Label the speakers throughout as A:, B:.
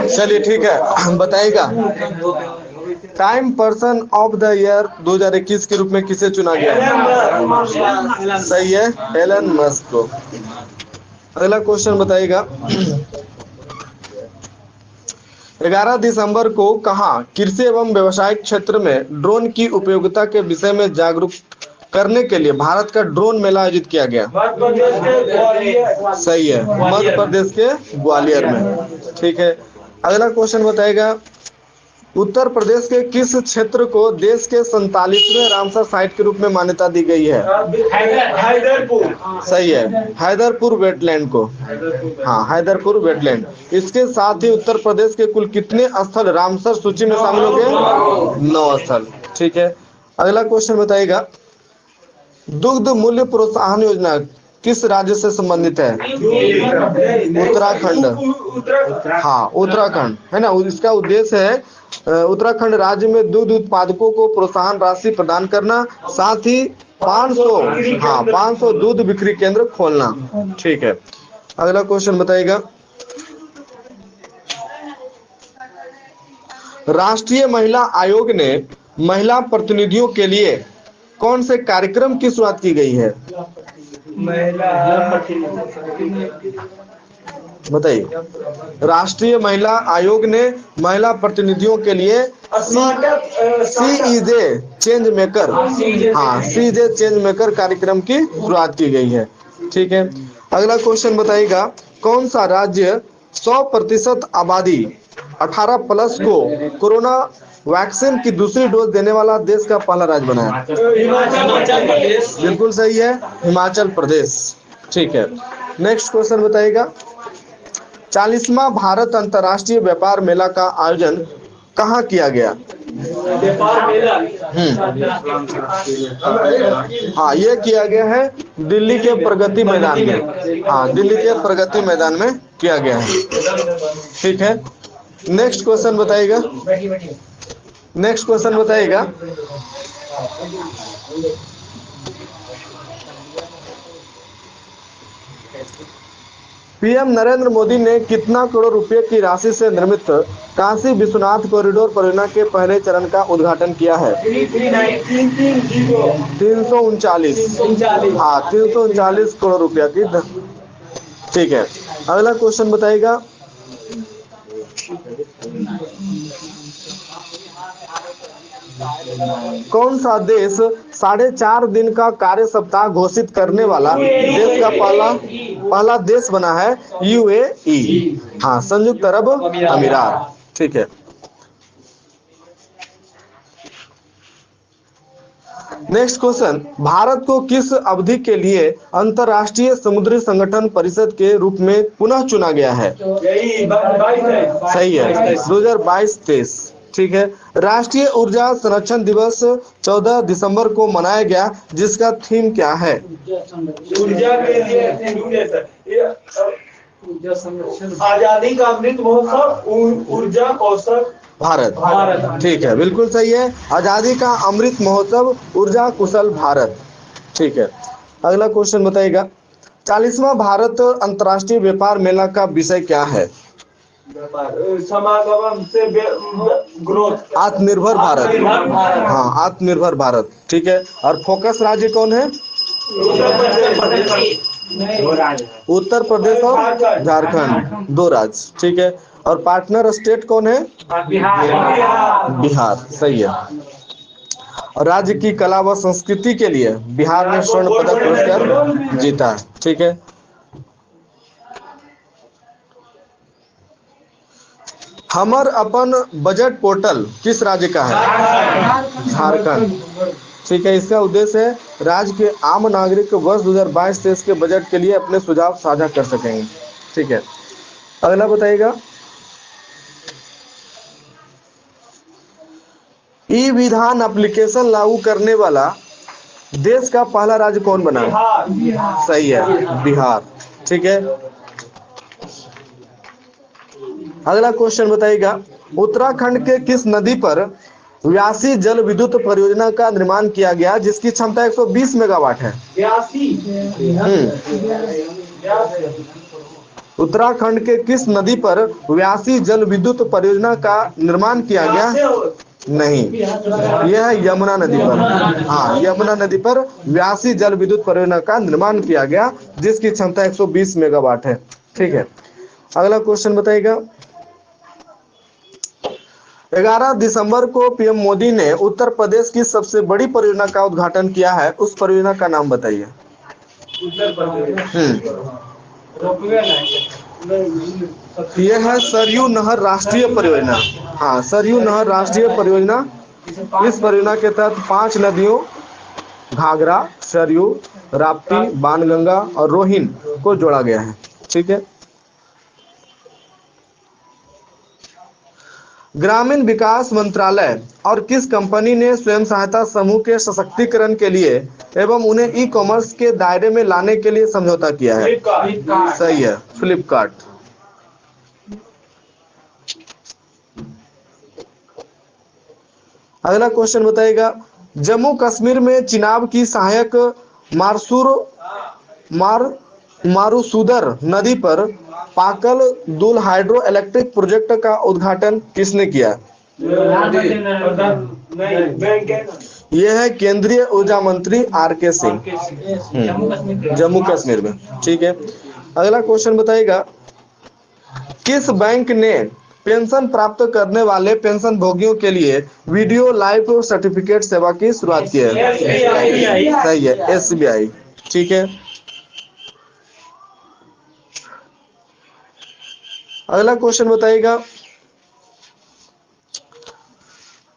A: चलिए ठीक है, बताइएगा। Time person of the year 2021 के रूप में किसे चुना गया है? सही है, एलन मस्क को। अगला क्वेश्चन बताइएगा। 11 दिसंबर को कहाँ कृषि एवं व्यवसायिक क्षेत्र में ड्रोन की उपयोगिता के विषय में जागरूक करने के लिए भारत का ड्रोन मेला आयोजित किया गया? सही है, मध्य प्रदेश के ग्वालियर में। ठीक है, अगला क्वेश्चन बताइएगा। उत्तर प्रदेश के किस क्षेत्र को देश के 47वें रामसर साइट के रूप में मान्यता दी गई है? हैदरपुर। सही है, हैदरपुर वेटलैंड को। हाँ, हैदरपुर वेटलैंड। इसके साथ ही उत्तर प्रदेश के कुल कितने स्थल रामसर सूची में शामिल हो गए? 9 स्थल। ठीक है, अगला क्वेश्चन बताइएगा। दुग्ध मूल्य प्रोत्साहन योजना किस राज्य से संबंधित है? उत्तराखंड। हाँ, उत्तराखंड है ना। इसका उद्देश्य है उत्तराखंड राज्य में दूध उत्पादकों को प्रोत्साहन राशि प्रदान करना, साथ ही 500 दूध बिक्री केंद्र खोलना। ठीक है, अगला क्वेश्चन बताइएगा। राष्ट्रीय महिला आयोग ने महिला प्रतिनिधियों के लिए कौन से कार्यक्रम की शुरुआत की गई है? बताइए। राष्ट्रीय महिला आयोग ने महिला प्रतिनिधियों के लिए सीईजे चेंज मेकर, हाँ, सीईजे चेंज मेकर कार्यक्रम की शुरुआत की गई है। ठीक है, अगला क्वेश्चन बताइएगा। कौन सा राज्य 100% आबादी 18+ को कोरोना वैक्सीन की दूसरी डोज देने वाला देश का पहला राज्य बना है? हिमाचल प्रदेश। बिल्कुल सही है, हिमाचल प्रदेश। ठीक है, नेक्स्ट क्वेश्चन बताइएगा। 40वां भारत अंतर्राष्ट्रीय व्यापार मेला का आयोजन कहाँ किया गया? व्यापार मेला। हाँ, ये किया गया है दिल्ली के प्रगति मैदान में। हाँ, दिल्ली के प्रगति मैदान में किया गया है। ठीक है, नेक्स्ट क्वेश्चन बताइएगा। नेक्स्ट क्वेश्चन बताइएगा। पीएम नरेंद्र मोदी ने कितना करोड़ रुपए की राशि से निर्मित काशी विश्वनाथ कॉरिडोर परियोजना के पहले चरण का उद्घाटन किया है? 339। हाँ, 339 करोड़ रुपया की। ठीक है, अगला क्वेश्चन बताइएगा। कौन सा देश 4.5 दिन का कार्य सप्ताह घोषित करने वाला देश का पहला देश बना है? यूएई। हाँ, संयुक्त अरब अमीरात। ठीक है, नेक्स्ट क्वेश्चन। भारत को किस अवधि के लिए अंतर्राष्ट्रीय समुद्री संगठन परिषद के रूप में पुनः चुना गया है? सही है, 2022-23। ठीक है, राष्ट्रीय ऊर्जा संरक्षण दिवस 14 दिसंबर को मनाया गया, जिसका थीम क्या है? ऊर्जा के लिए आजादी का अमृत महोत्सव, ऊर्जा कौशल भारत। ठीक है, बिल्कुल सही है, आजादी का अमृत महोत्सव, ऊर्जा कुशल भारत। ठीक है, अगला क्वेश्चन बताइएगा। 40वां भारत अंतर्राष्ट्रीय व्यापार मेला का विषय क्या है? समागम से ग्रोथ, आत्मनिर्भर भारत। हाँ, आत्मनिर्भर भारत। ठीक है, और फोकस राज्य कौन है? उत्तर प्रदेश और झारखंड, 2 राज्य। ठीक है, और पार्टनर स्टेट कौन है? बिहार। सही है, और राज्य की कला व संस्कृति के लिए बिहार ने स्वर्ण पदक पुरस्कार जीता है। ठीक है, हमर अपन बजट पोर्टल किस राज्य का है? झारखंड। ठीक है, इसका उद्देश्य है राज्य के आम नागरिक वर्ष 2022-23 के बजट के लिए अपने सुझाव साझा कर सकेंगे। ठीक है, अगला बताइएगा। ई विधान एप्लीकेशन लागू करने वाला देश का पहला राज्य कौन बना? सही है, बिहार। ठीक है, अगला क्वेश्चन बताइएगा। उत्तराखंड के किस नदी पर व्यासी जल विद्युत परियोजना का निर्माण किया गया, जिसकी क्षमता 120 मेगावाट है? उत्तराखंड के किस नदी पर व्यासी जल विद्युत परियोजना का निर्माण किया गया? नहीं, यह है यमुना नदी पर। हाँ, यमुना नदी पर व्यासी जल विद्युत परियोजना का निर्माण किया गया, जिसकी क्षमता 120 मेगावाट है। ठीक है, अगला क्वेश्चन बताइएगा। 11 दिसंबर को पीएम मोदी ने उत्तर प्रदेश की सबसे बड़ी परियोजना का उद्घाटन किया है, उस परियोजना का नाम बताइए। उत्तर प्रदेश यह है सरयू नहर राष्ट्रीय परियोजना। हाँ, सरयू नहर राष्ट्रीय परियोजना। इस परियोजना के तहत 5 नदियों घाघरा, सरयू, राप्ती, बाणगंगा और रोहिन को जोड़ा गया है। ठीक है, ग्रामीण विकास मंत्रालय और किस कंपनी ने स्वयं सहायता समूह के सशक्तिकरण के लिए एवं उन्हें ई कॉमर्स के दायरे में लाने के लिए समझौता किया है? सही है, फ्लिपकार्ट। अगला क्वेश्चन बताइएगा। जम्मू कश्मीर में चिनाब की सहायक मारूसुदर नदी पर पाकल दुल हाइड्रो इलेक्ट्रिक प्रोजेक्ट का उद्घाटन किसने किया? यह है केंद्रीय ऊर्जा मंत्री आर.के. सिंह, जम्मू कश्मीर में। ठीक है, अगला क्वेश्चन बताइएगा। किस बैंक ने पेंशन प्राप्त करने वाले पेंशन भोगियों के लिए वीडियो लाइव सर्टिफिकेट सेवा की शुरुआत की है? सही है, एसबीआई। ठीक है, अगला क्वेश्चन बताइएगा।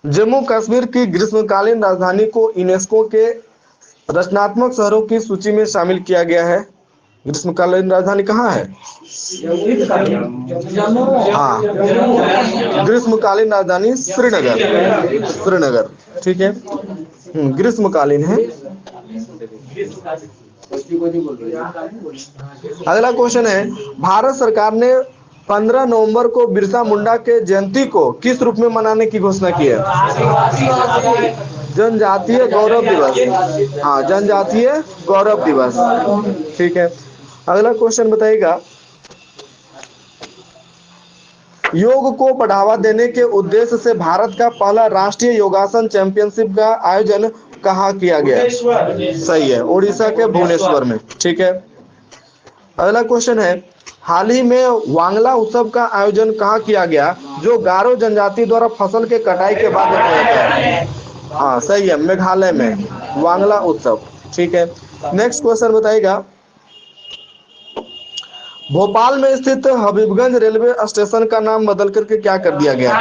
A: जम्मू कश्मीर की ग्रीष्मकालीन राजधानी को यूनेस्को के रचनात्मक शहरों की सूची में शामिल किया गया है। ग्रीष्मकालीन राजधानी कहाँ है? हाँ, ग्रीष्मकालीन राजधानी श्रीनगर। ठीक है, ग्रीष्मकालीन है। अगला क्वेश्चन है। भारत सरकार ने 15 नवंबर को बिरसा मुंडा के जयंती को किस रूप में मनाने की घोषणा की है? जनजातीय गौरव दिवस। हाँ, जनजातीय गौरव दिवस। ठीक है, अगला क्वेश्चन बताइएगा। योग को बढ़ावा देने के उद्देश्य से भारत का पहला राष्ट्रीय योगासन चैंपियनशिप का आयोजन कहाँ किया गया? सही है, उड़ीसा के भुवनेश्वर में। ठीक है, अगला क्वेश्चन है। हाल ही में वांगला उत्सव का आयोजन कहाँ किया गया, जो गारो जनजाति द्वारा फसल के कटाई के बाद मनाया जाता है? हाँ, सही है, मेघालय में वांगला उत्सव। ठीक है, नेक्स्ट क्वेश्चन बताइएगा। भोपाल में स्थित हबीबगंज रेलवे स्टेशन का नाम बदल करके क्या कर दिया गया?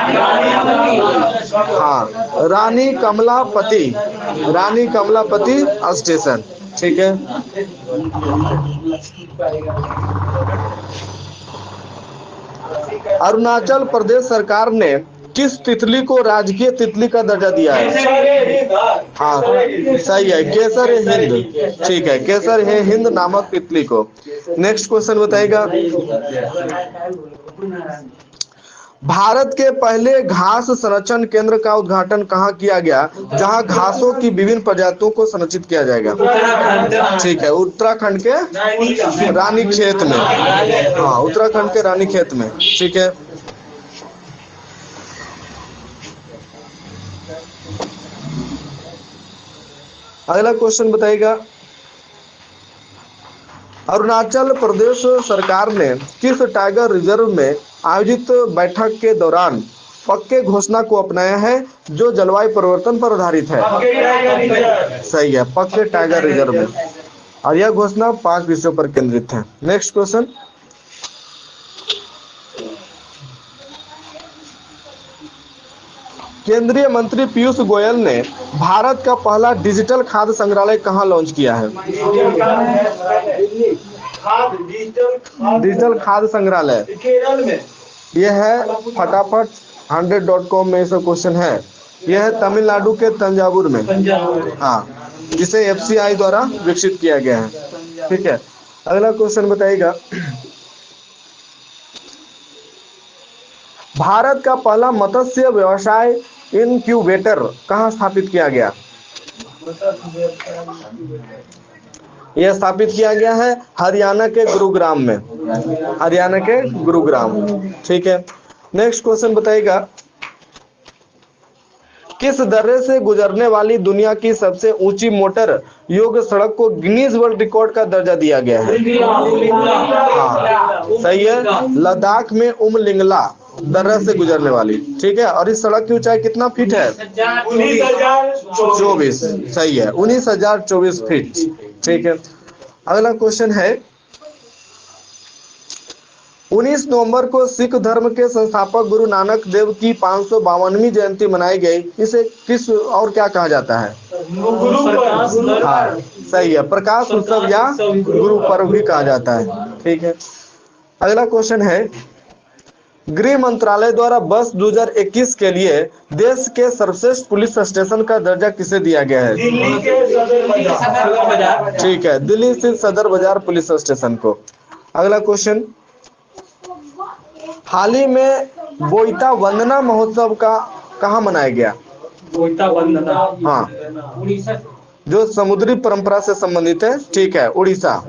A: हाँ, रानी कमलापति स्टेशन। ठीक है, अरुणाचल प्रदेश सरकार ने किस तितली को राजकीय तितली का दर्जा दिया है? हाँ, सही है, केसर हिंद। ठीक है, केसर है हिंद नामक तितली को। नेक्स्ट क्वेश्चन बताइएगा। भारत के पहले घास संरक्षण केंद्र का उद्घाटन कहाँ किया गया, जहां घासों की विभिन्न प्रजातियों को संरक्षित किया जाएगा? ठीक है, उत्तराखंड के रानीखेत में। हाँ, उत्तराखंड के रानीखेत में। ठीक है, अगला क्वेश्चन बताइएगा। अरुणाचल प्रदेश सरकार ने किस टाइगर रिजर्व में आयोजित बैठक के दौरान पक्के घोषणा को अपनाया है, जो जलवायु परिवर्तन पर आधारित है? सही है, पक्के टाइगर रिजर्व में। और यह घोषणा 5 विषयों पर केंद्रित है। Next question. केंद्रीय मंत्री पीयूष गोयल ने भारत का पहला डिजिटल खाद्य संग्रहालय कहाँ लॉन्च किया है? डिजिटल खाद्य संग्रहालय यह है फटाफट 100.com में इसका क्वेश्चन है। यह है तमिलनाडु के तंजावुर में। हाँ, जिसे एफसीआई द्वारा विकसित किया गया है। ठीक है, अगला क्वेश्चन बताइएगा। भारत का पहला मत्स्य व्यवसाय इनक्यूबेटर कहाँ स्थापित किया गया? यह स्थापित किया गया है हरियाणा के गुरुग्राम में, हरियाणा के गुरुग्राम। ठीक है, नेक्स्ट क्वेश्चन बताइएगा, किस दर्रे से गुजरने वाली दुनिया की सबसे ऊंची मोटर योग सड़क को गिनीज वर्ल्ड रिकॉर्ड का दर्जा दिया गया है? हाँ सही है, लद्दाख में उमलिंगला दर्रा से गुजरने वाली। ठीक है, और इस सड़क की ऊंचाई कितना फीट है? 19,024। सही है, 19,024 फीट। ठीक है, अगला क्वेश्चन है, 19 नवंबर को सिख धर्म के संस्थापक गुरु नानक देव की 552वीं जयंती मनाई गई। इसे किस और क्या कहा जाता है? हाँ सही है, प्रकाश उत्सव या गुरु पर्व भी कहा जाता है। ठीक है, अगला क्वेश्चन है, गृह मंत्रालय द्वारा वर्ष 2021 के लिए देश के सर्वश्रेष्ठ पुलिस स्टेशन का दर्जा किसे दिया गया है? दिल्ली के सदर बाजार। ठीक है, दिल्ली स्थित सदर बाजार पुलिस स्टेशन को। अगला क्वेश्चन, हाल ही में बोईता वंदना महोत्सव का कहाँ मनाया गया? बोईता वंदना, हाँ, जो समुद्री परंपरा से संबंधित है। ठीक है, उड़ीसा।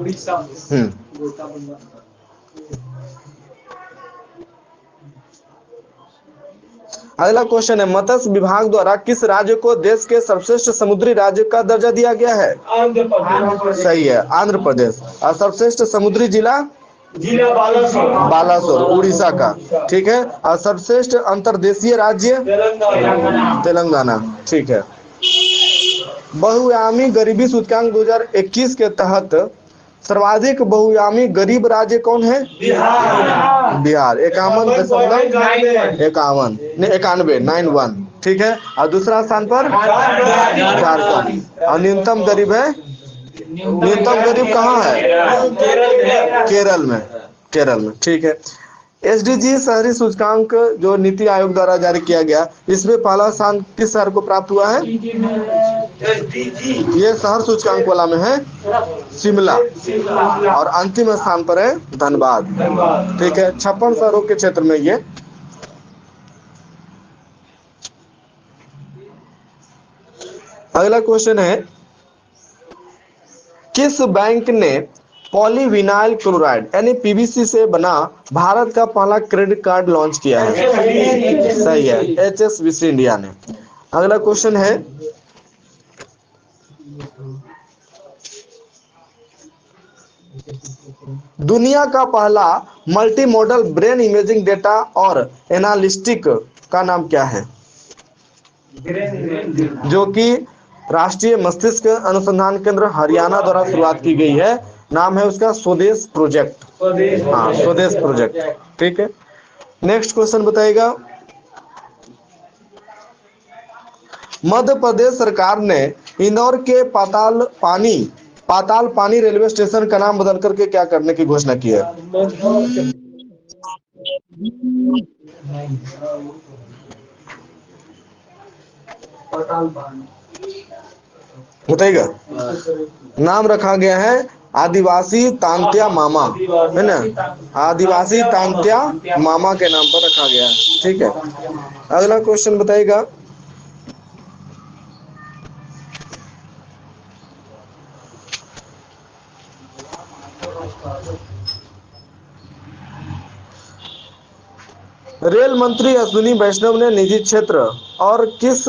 A: अगला क्वेश्चन है, मत्स्य विभाग द्वारा किस राज्य को देश के सर्वश्रेष्ठ समुद्री राज्य का दर्जा दिया गया है? आंध्र प्रदेश। सही है, आंध्र प्रदेश। और सर्वश्रेष्ठ समुद्री जिला बालासोर, बालासोर उड़ीसा का। ठीक है, और सर्वश्रेष्ठ अंतर्देशीय राज्य तेलंगाना। ठीक है, बहुआयामी गरीबी सूचकांक 2021 के तहत सर्वाधिक बहुआयामी गरीब राज्य कौन है? बिहार 91। ठीक है, और दूसरा स्थान पर झारखंड। और न्यूनतम गरीब है, न्यूनतम गरीब कहाँ है? केरल में, केरल में। ठीक है, एसडीजी शहरी सूचकांक जो नीति आयोग द्वारा जारी किया गया, इसमें पहला स्थान किस शहर को प्राप्त हुआ है? ये शहर सूचकांक वाला में है शिमला, और अंतिम स्थान पर है धनबाद। ठीक है, 56 शहरों के क्षेत्र में ये। अगला क्वेश्चन है, किस बैंक ने पॉलीविनाइल क्लोराइड यानी पीवीसी से बना भारत का पहला क्रेडिट कार्ड लॉन्च किया है? सही है, एचएसबीसी इंडिया ने। अगला क्वेश्चन है, दुनिया का पहला multi modal brain imaging data और एनालिस्टिक का नाम क्या है? जो कि राष्ट्रीय मस्तिष्क अनुसंधान केंद्र हरियाणा द्वारा शुरुआत की गई है। नाम है उसका स्वदेश प्रोजेक्ट। हाँ, स्वदेश प्रोजेक्ट। ठीक है, नेक्स्ट क्वेश्चन बताइएगा, मध्य प्रदेश सरकार ने इंदौर के पाताल पानी रेलवे स्टेशन का नाम बदल करके क्या करने की घोषणा की है? बताइएगा। नाम रखा गया है आदिवासी तांत्या मामा, है ना? आदिवासी तांत्या मामा के नाम पर रखा गया है। ठीक है, अगला क्वेश्चन बताइएगा, रेल मंत्री अश्विनी वैष्णव ने निजी क्षेत्र और किस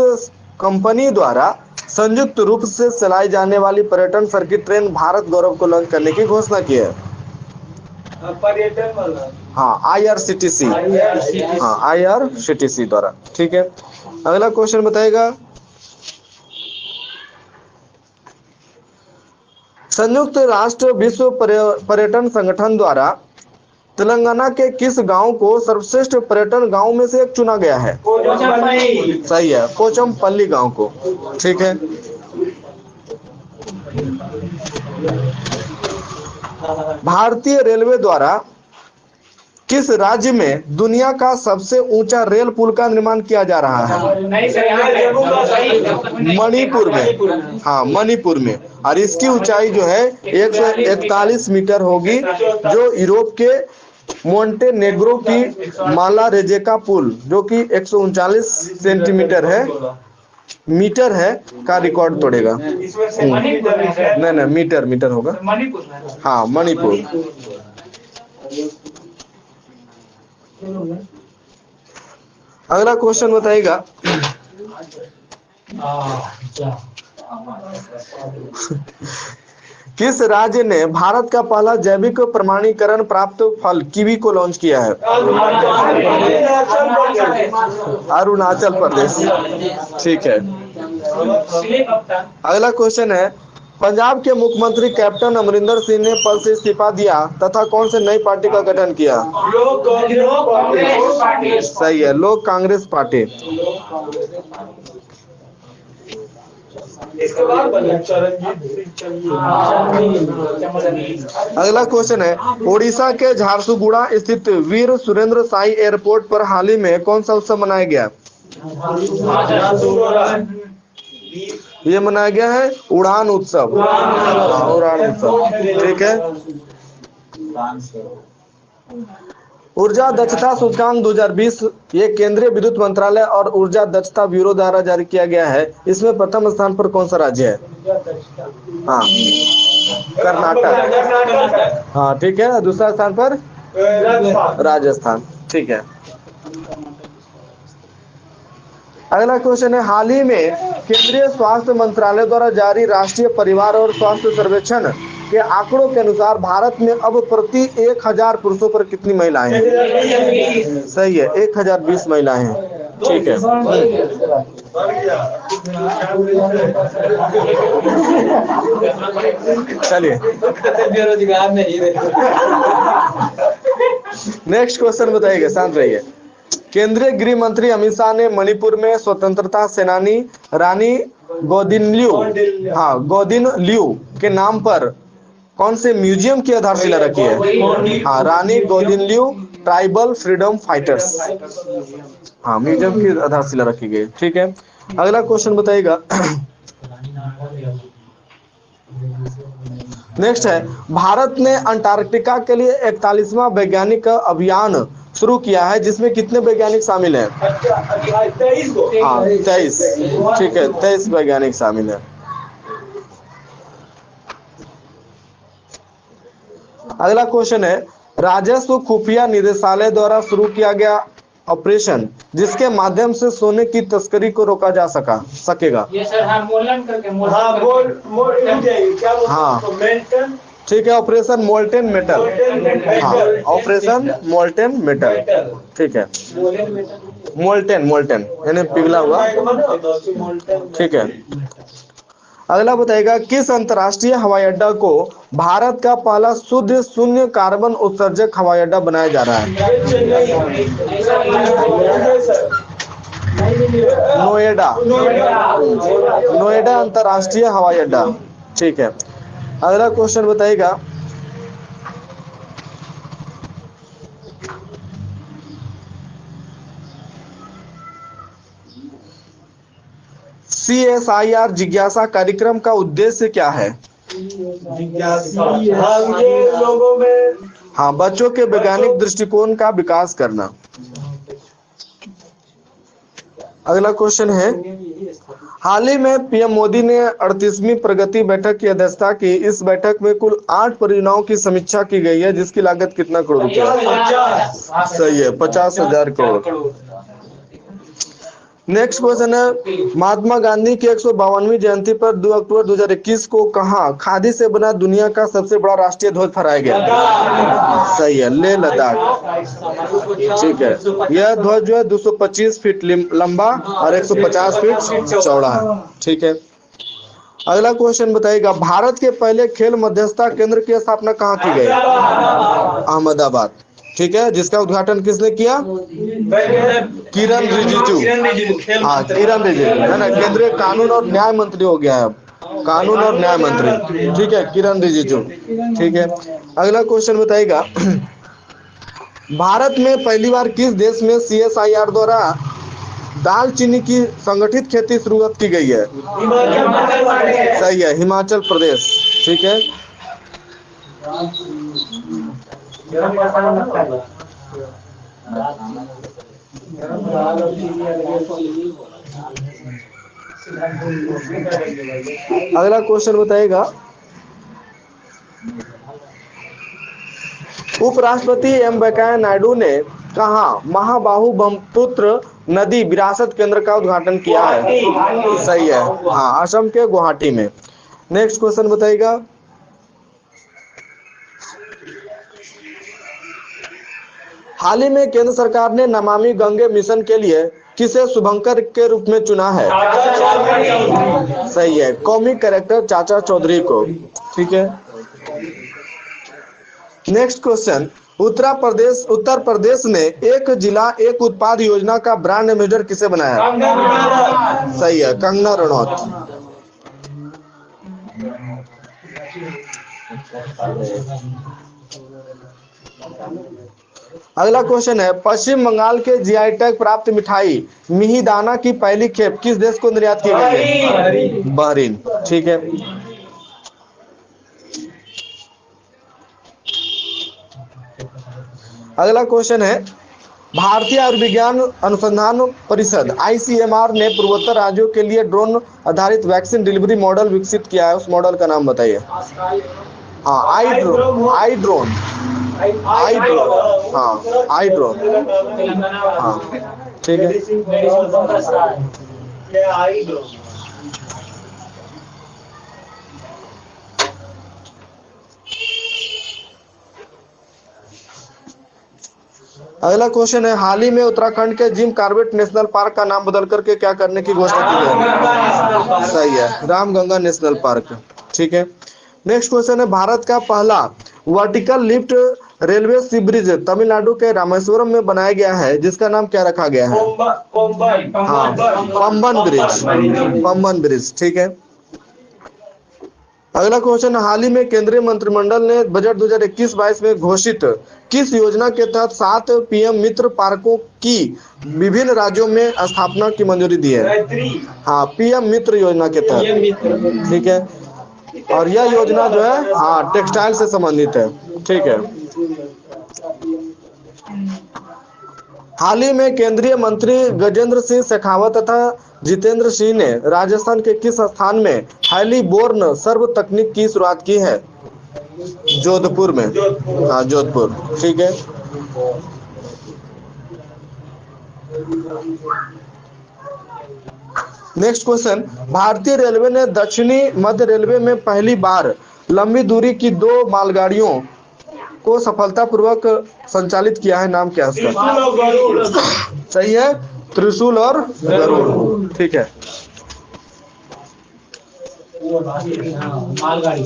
A: कंपनी द्वारा संयुक्त रूप से चलाई जाने वाली पर्यटन सर्किट ट्रेन भारत गौरव को लॉन्च करने की घोषणा की है? पर्यटन वाला, हाँ, आईआरसीटीसी। हाँ, आईआरसीटीसी द्वारा। ठीक है, अगला क्वेश्चन बताइएगा, संयुक्त राष्ट्र विश्व पर्यटन संगठन द्वारा तेलंगाना के किस गांव को सर्वश्रेष्ठ पर्यटन गांव में से एक चुना गया है? सही है, पोचमपल्ली गांव को। ठीक है, भारतीय रेलवे द्वारा किस राज्य में दुनिया का सबसे ऊंचा रेल पुल का निर्माण किया जा रहा है? मणिपुर में। हाँ, मणिपुर में। और इसकी ऊंचाई जो है 141 मीटर होगी, जो यूरोप के मोंटेनेग्रो की माला रेजेका पुल जो कि 139 सेंटीमीटर है, मीटर है का रिकॉर्ड तोड़ेगा। नहीं नहीं, मीटर मीटर होगा। हाँ, मणिपुर। अगला क्वेश्चन बताइएगा। किस राज्य ने भारत का पहला जैविक प्रमाणीकरण प्राप्त फल कीवी को लॉन्च किया है? अरुणाचल प्रदेश। ठीक है। अगला क्वेश्चन है, पंजाब के मुख्यमंत्री कैप्टन अमरिंदर सिंह ने पद से इस्तीफा दिया तथा कौन से नई पार्टी का गठन किया? सही है, लोक कांग्रेस पार्टी। अगला क्वेश्चन है, ओडिशा के झारसुगुड़ा स्थित वीर सुरेंद्र साई एयरपोर्ट पर हाल ही में कौन सा उत्सव मनाया गया? ये मनाया गया है उड़ान उत्सव। उड़ान उत्सव। ठीक है। ऊर्जा दक्षता सूचकांक 2020 ये केंद्रीय विद्युत मंत्रालय और ऊर्जा दक्षता ब्यूरो द्वारा जारी किया गया है। इसमें प्रथम स्थान पर कौन सा राज्य है? हाँ, कर्नाटक। हाँ ठीक है। दूसरा स्थान पर राजस्थान। ठीक है। अगला क्वेश्चन है, हाल ही में केंद्रीय स्वास्थ्य मंत्रालय द्वारा जारी राष्ट्रीय परिवार और स्वास्थ्य सर्वेक्षण के आंकड़ों के अनुसार भारत में अब प्रति 1000 पुरुषों पर कितनी महिलाएं हैं? सही है, 1020 महिलाएं हैं। ठीक है। चलिए, बेरोजगार नहीं रहे। नेक्स्ट क्वेश्चन बताइएगा, शांत रहिए। केंद्रीय गृह मंत्री अमित शाह ने मणिपुर में स्वतंत्रता सेनानी रानी गोदिन ल्यू के नाम पर कौन से म्यूजियम की आधारशिला रखी है? हाँ, रानी गोदिन-ल्यू ट्राइबल फ्रीडम फाइटर्स। हाँ, म्यूजियम की आधारशिला रखी गई। ठीक है। अगला क्वेश्चन बताइएगा। नेक्स्ट है, भारत ने अंटार्कटिका के लिए 41वां वैज्ञानिक अभियान शुरू किया है, जिसमें कितने वैज्ञानिक शामिल हैं? 23। हाँ, 23। ठीक है, 23 वैज्ञानिक शामिल हैं। अगला क्वेश्चन है, राजस्व खुफिया निदेशालय द्वारा शुरू किया गया ऑपरेशन जिसके माध्यम से सोने की तस्करी को रोका जा सकेगा। ये सर हाँ, ठीक है, ऑपरेशन मोल्टेन मेटल। हाँ, ऑपरेशन मोल्टेन मेटल। ठीक है, मोल्टेन यानी पिघला हुआ। ठीक है। अगला बताएगा, किस अंतर्राष्ट्रीय हवाई अड्डा को भारत का पहला शुद्ध शून्य कार्बन उत्सर्जक हवाई अड्डा बनाया जा रहा है? नोएडा अंतर्राष्ट्रीय हवाई अड्डा। ठीक है। अगला क्वेश्चन बताइएगा, CSIR जिज्ञासा कार्यक्रम का उद्देश्य क्या है? लोगों में हाँ, बच्चों के वैज्ञानिक दृष्टिकोण का विकास करना। अगला क्वेश्चन है, हाल ही में पीएम मोदी ने 38वीं प्रगति बैठक की अध्यक्षता की। इस बैठक में कुल 8 परियोजनाओं की समीक्षा की गई है, जिसकी लागत कितना करोड़ रुपया? सही है, 50,000 करोड़। नेक्स्ट क्वेश्चन है, महात्मा गांधी की 152वीं जयंती पर 2 अक्टूबर 2021 को कहां खादी से बना दुनिया का सबसे बड़ा राष्ट्रीय ध्वज फहराया गया? सही है, लेह लद्दाख। ठीक है। यह ध्वज जो है 225 फीट लंबा और 150 फीट चौड़ा है। ठीक है। अगला क्वेश्चन बताइएगा, भारत के पहले खेल मध्यस्थता केंद्र की स्थापना कहाँ की गई? अहमदाबाद। ठीक है। जिसका उद्घाटन किसने किया? किरण रिजिजू। हाँ, किरण रिजिजू है ना, केंद्रीय कानून और न्याय मंत्री हो गया है अब, कानून और न्याय मंत्री। ठीक है, किरण रिजिजू। ठीक है। अगला क्वेश्चन बताइएगा, भारत में पहली बार किस देश में CSIR द्वारा दालचीनी की संगठित खेती शुरुआत की गई है? सही है, हिमाचल प्रदेश। ठीक है। अगला क्वेश्चन बताइएगा, उपराष्ट्रपति एम वेंकैया नायडू ने कहा महाबाहु ब्रह्मपुत्र नदी विरासत केंद्र का उद्घाटन किया है? सही है, हाँ, असम के गुवाहाटी में। नेक्स्ट क्वेश्चन बताइएगा, हाल ही में केंद्र सरकार ने नमामि गंगे मिशन के लिए किसे शुभंकर के रूप में चुना है? सही है, कौमी कलेक्टर चाचा चौधरी को। ठीक है, नेक्स्ट क्वेश्चन, उत्तर प्रदेश ने एक जिला एक उत्पाद योजना का ब्रांड एम्बेसडर किसे बनाया? सही है, कंगना रनौत। अगला क्वेश्चन है, पश्चिम बंगाल के जीआई टैग प्राप्त मिठाई मिहिदाना की पहली खेप किस देश को निर्यात की गई है? बहरीन। ठीक है, अगला क्वेश्चन है, भारतीय आयुर्विज्ञान अनुसंधान परिषद आईसीएमआर ने पूर्वोत्तर राज्यों के लिए ड्रोन आधारित वैक्सीन डिलीवरी मॉडल विकसित किया है, उस मॉडल का नाम बताइए। हाँ, आई ड्रोन, हाँ, आई ड्रोन, हाँ, ठीक है। अगला क्वेश्चन है, हाल ही में उत्तराखंड के जिम कॉर्बेट नेशनल पार्क का नाम बदल करके क्या करने की घोषणा की है? सही है, रामगंगा नेशनल पार्क। ठीक है, नेक्स्ट क्वेश्चन है, भारत का पहला वर्टिकल लिफ्ट रेलवे सी ब्रिज तमिलनाडु के रामेश्वरम में बनाया गया है, जिसका नाम क्या रखा गया है? हाँ, पंबन ब्रिज, पंबन ब्रिज। ठीक है, अगला क्वेश्चन, हाल ही में केंद्रीय मंत्रिमंडल ने बजट 2021-22 में घोषित किस योजना के तहत 7 पीएम मित्र पार्कों की विभिन्न राज्यों में स्थापना की मंजूरी दी है? हाँ, पीएम मित्र योजना के तहत। ठीक है, और यह योजना जो है, हाँ, टेक्सटाइल से संबंधित है। ठीक है, हाल ही में केंद्रीय मंत्री गजेंद्र सिंह शेखावत तथा जितेंद्र सिंह ने राजस्थान के किस स्थान में हेलीबोर्न सर्व तकनीक की शुरुआत की है? जोधपुर में। हाँ, जोधपुर। ठीक है, नेक्स्ट क्वेश्चन, भारतीय रेलवे ने दक्षिणी मध्य रेलवे में पहली बार लंबी दूरी की 2 मालगाड़ियों को सफलतापूर्वक संचालित किया है, नाम क्या है उसका? सही है, त्रिशूल और गरुड़। ठीक है, मालगाड़ी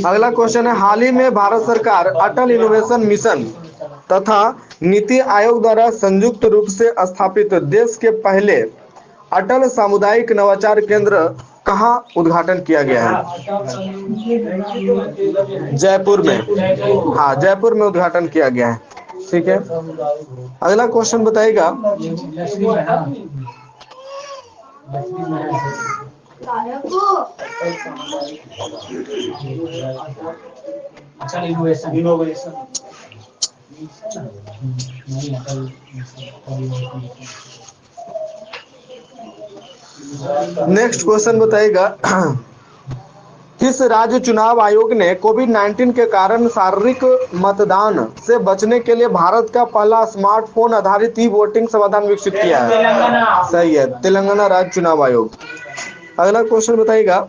A: अगला क्वेश्चन है, हाल ही में भारत सरकार अटल इनोवेशन मिशन तथा नीति आयोग द्वारा संयुक्त रूप से स्थापित देश के पहले अटल सामुदायिक नवाचार केंद्र कहाँ उद्घाटन किया गया है? जयपुर में। हाँ, जयपुर में उद्घाटन किया गया है। ठीक है, अगला क्वेश्चन बताइएगा, नेक्स्ट क्वेश्चन बताइएगा, किस राज्य चुनाव आयोग ने कोविड-19 के कारण शारीरिक मतदान से बचने के लिए भारत का पहला स्मार्टफोन आधारित ई वोटिंग समाधान विकसित किया है? सही है, तेलंगाना राज्य चुनाव आयोग। अगला क्वेश्चन बताइएगा,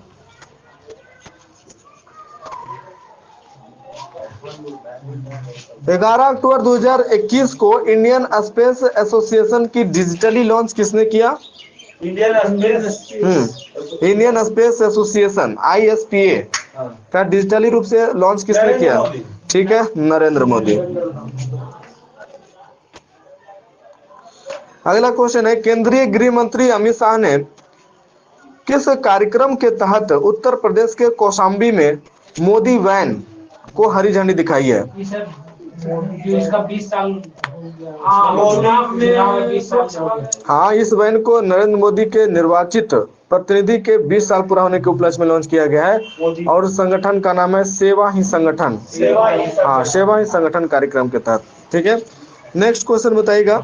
A: 11 अक्टूबर 2021 को इंडियन स्पेस एसोसिएशन की डिजिटली लॉन्च किसने किया? इंडियन स्पेस एसोसिएशन ISPA का डिजिटली रूप से लॉन्च किसने किया? ठीक है, नरेंद्र मोदी। अगला क्वेश्चन है, केंद्रीय गृह मंत्री अमित शाह ने किस कार्यक्रम के तहत उत्तर प्रदेश के कौशाम्बी में मोदी वैन को हरी झंडी दिखाई है? इसका 20 साल हाँ, इस वैन को नरेंद्र मोदी के निर्वाचित प्रतिनिधि के 20 साल पूरा होने के उपलक्ष्य में लॉन्च किया गया है और संगठन का नाम है सेवा ही संगठन। हाँ, सेवा ही संगठन कार्यक्रम के तहत। ठीक है, नेक्स्ट क्वेश्चन बताइएगा।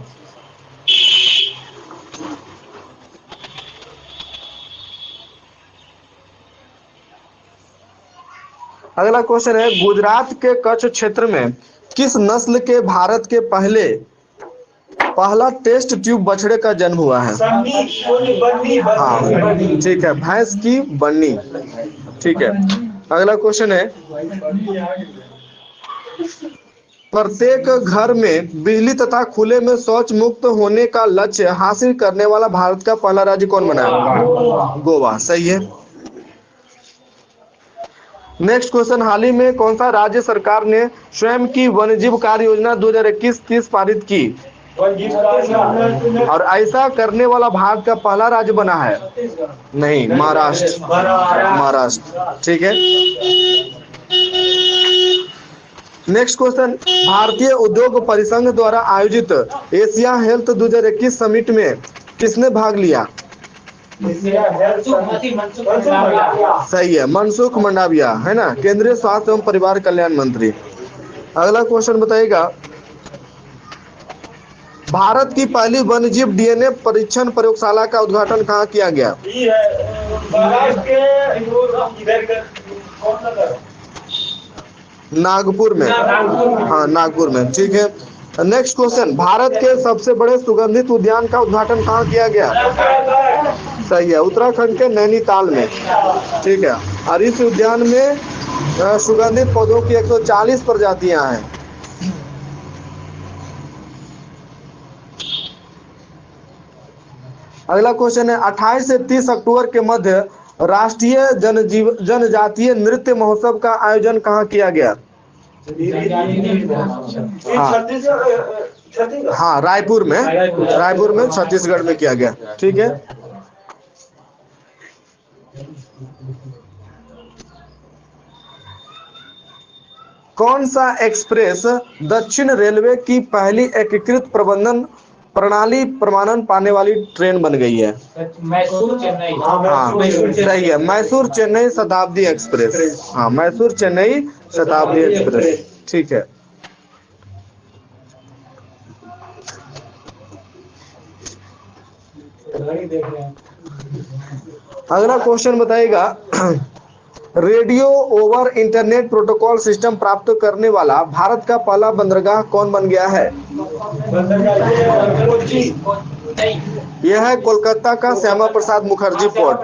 A: अगला क्वेश्चन है, गुजरात के कच्छ क्षेत्र में किस नस्ल के भारत के पहला टेस्ट ट्यूब बछड़े का जन्म हुआ है? हाँ, ठीक है, भैंस की बन्नी। ठीक है, अगला क्वेश्चन है, प्रत्येक घर में बिजली तथा खुले में शौच मुक्त होने का लक्ष्य हासिल करने वाला भारत का पहला राज्य कौन बना है? गोवा। सही है। नेक्स्ट क्वेश्चन, हाल ही में कौन सा राज्य सरकार ने स्वयं की वन्यजीव कार्य योजना 2021-30 पारित की और ऐसा करने वाला भारत का पहला राज्य बना है? नहीं, महाराष्ट्र। ठीक है, नेक्स्ट क्वेश्चन, भारतीय उद्योग परिसंघ द्वारा आयोजित एशिया हेल्थ 2021 समिट में किसने भाग लिया? सही है, मनसुख मंडाविया, है ना, केंद्रीय स्वास्थ्य एवं परिवार कल्याण मंत्री। अगला क्वेश्चन बताइएगा, भारत की पहली वन्यजीव डीएनए परीक्षण प्रयोगशाला का उद्घाटन कहाँ किया गया? नागपुर में। हाँ, नागपुर में। ठीक है, नेक्स्ट क्वेश्चन, भारत के सबसे बड़े सुगंधित उद्यान का उद्घाटन कहाँ किया गया? सही है, उत्तराखंड के नैनीताल में। ठीक है, और इस उद्यान में सुगंधित पौधों की 140 प्रजातियां हैं। अगला क्वेश्चन है, 28 से 30 अक्टूबर के मध्य राष्ट्रीय जनजातीय नृत्य महोत्सव का आयोजन कहाँ किया गया? हाँ, रायपुर में छत्तीसगढ़ में किया गया। ठीक है, कौन सा एक्सप्रेस दक्षिण रेलवे की पहली एकीकृत प्रबंधन प्रणाली प्रमाणन पाने वाली ट्रेन बन गई है? मैसूर चेन्नई। हाँ, सही है, मैसूर चेन्नई शताब्दी एक्सप्रेस। हाँ, मैसूर चेन्नई शताब्दी एक्सप्रेस। ठीक है, अगला क्वेश्चन बताइएगा, radio over internet protocol system प्राप्त करने वाला भारत का पहला बंदरगाह कौन बन गया है? यह है कोलकाता का श्यामा प्रसाद मुखर्जी पोर्ट।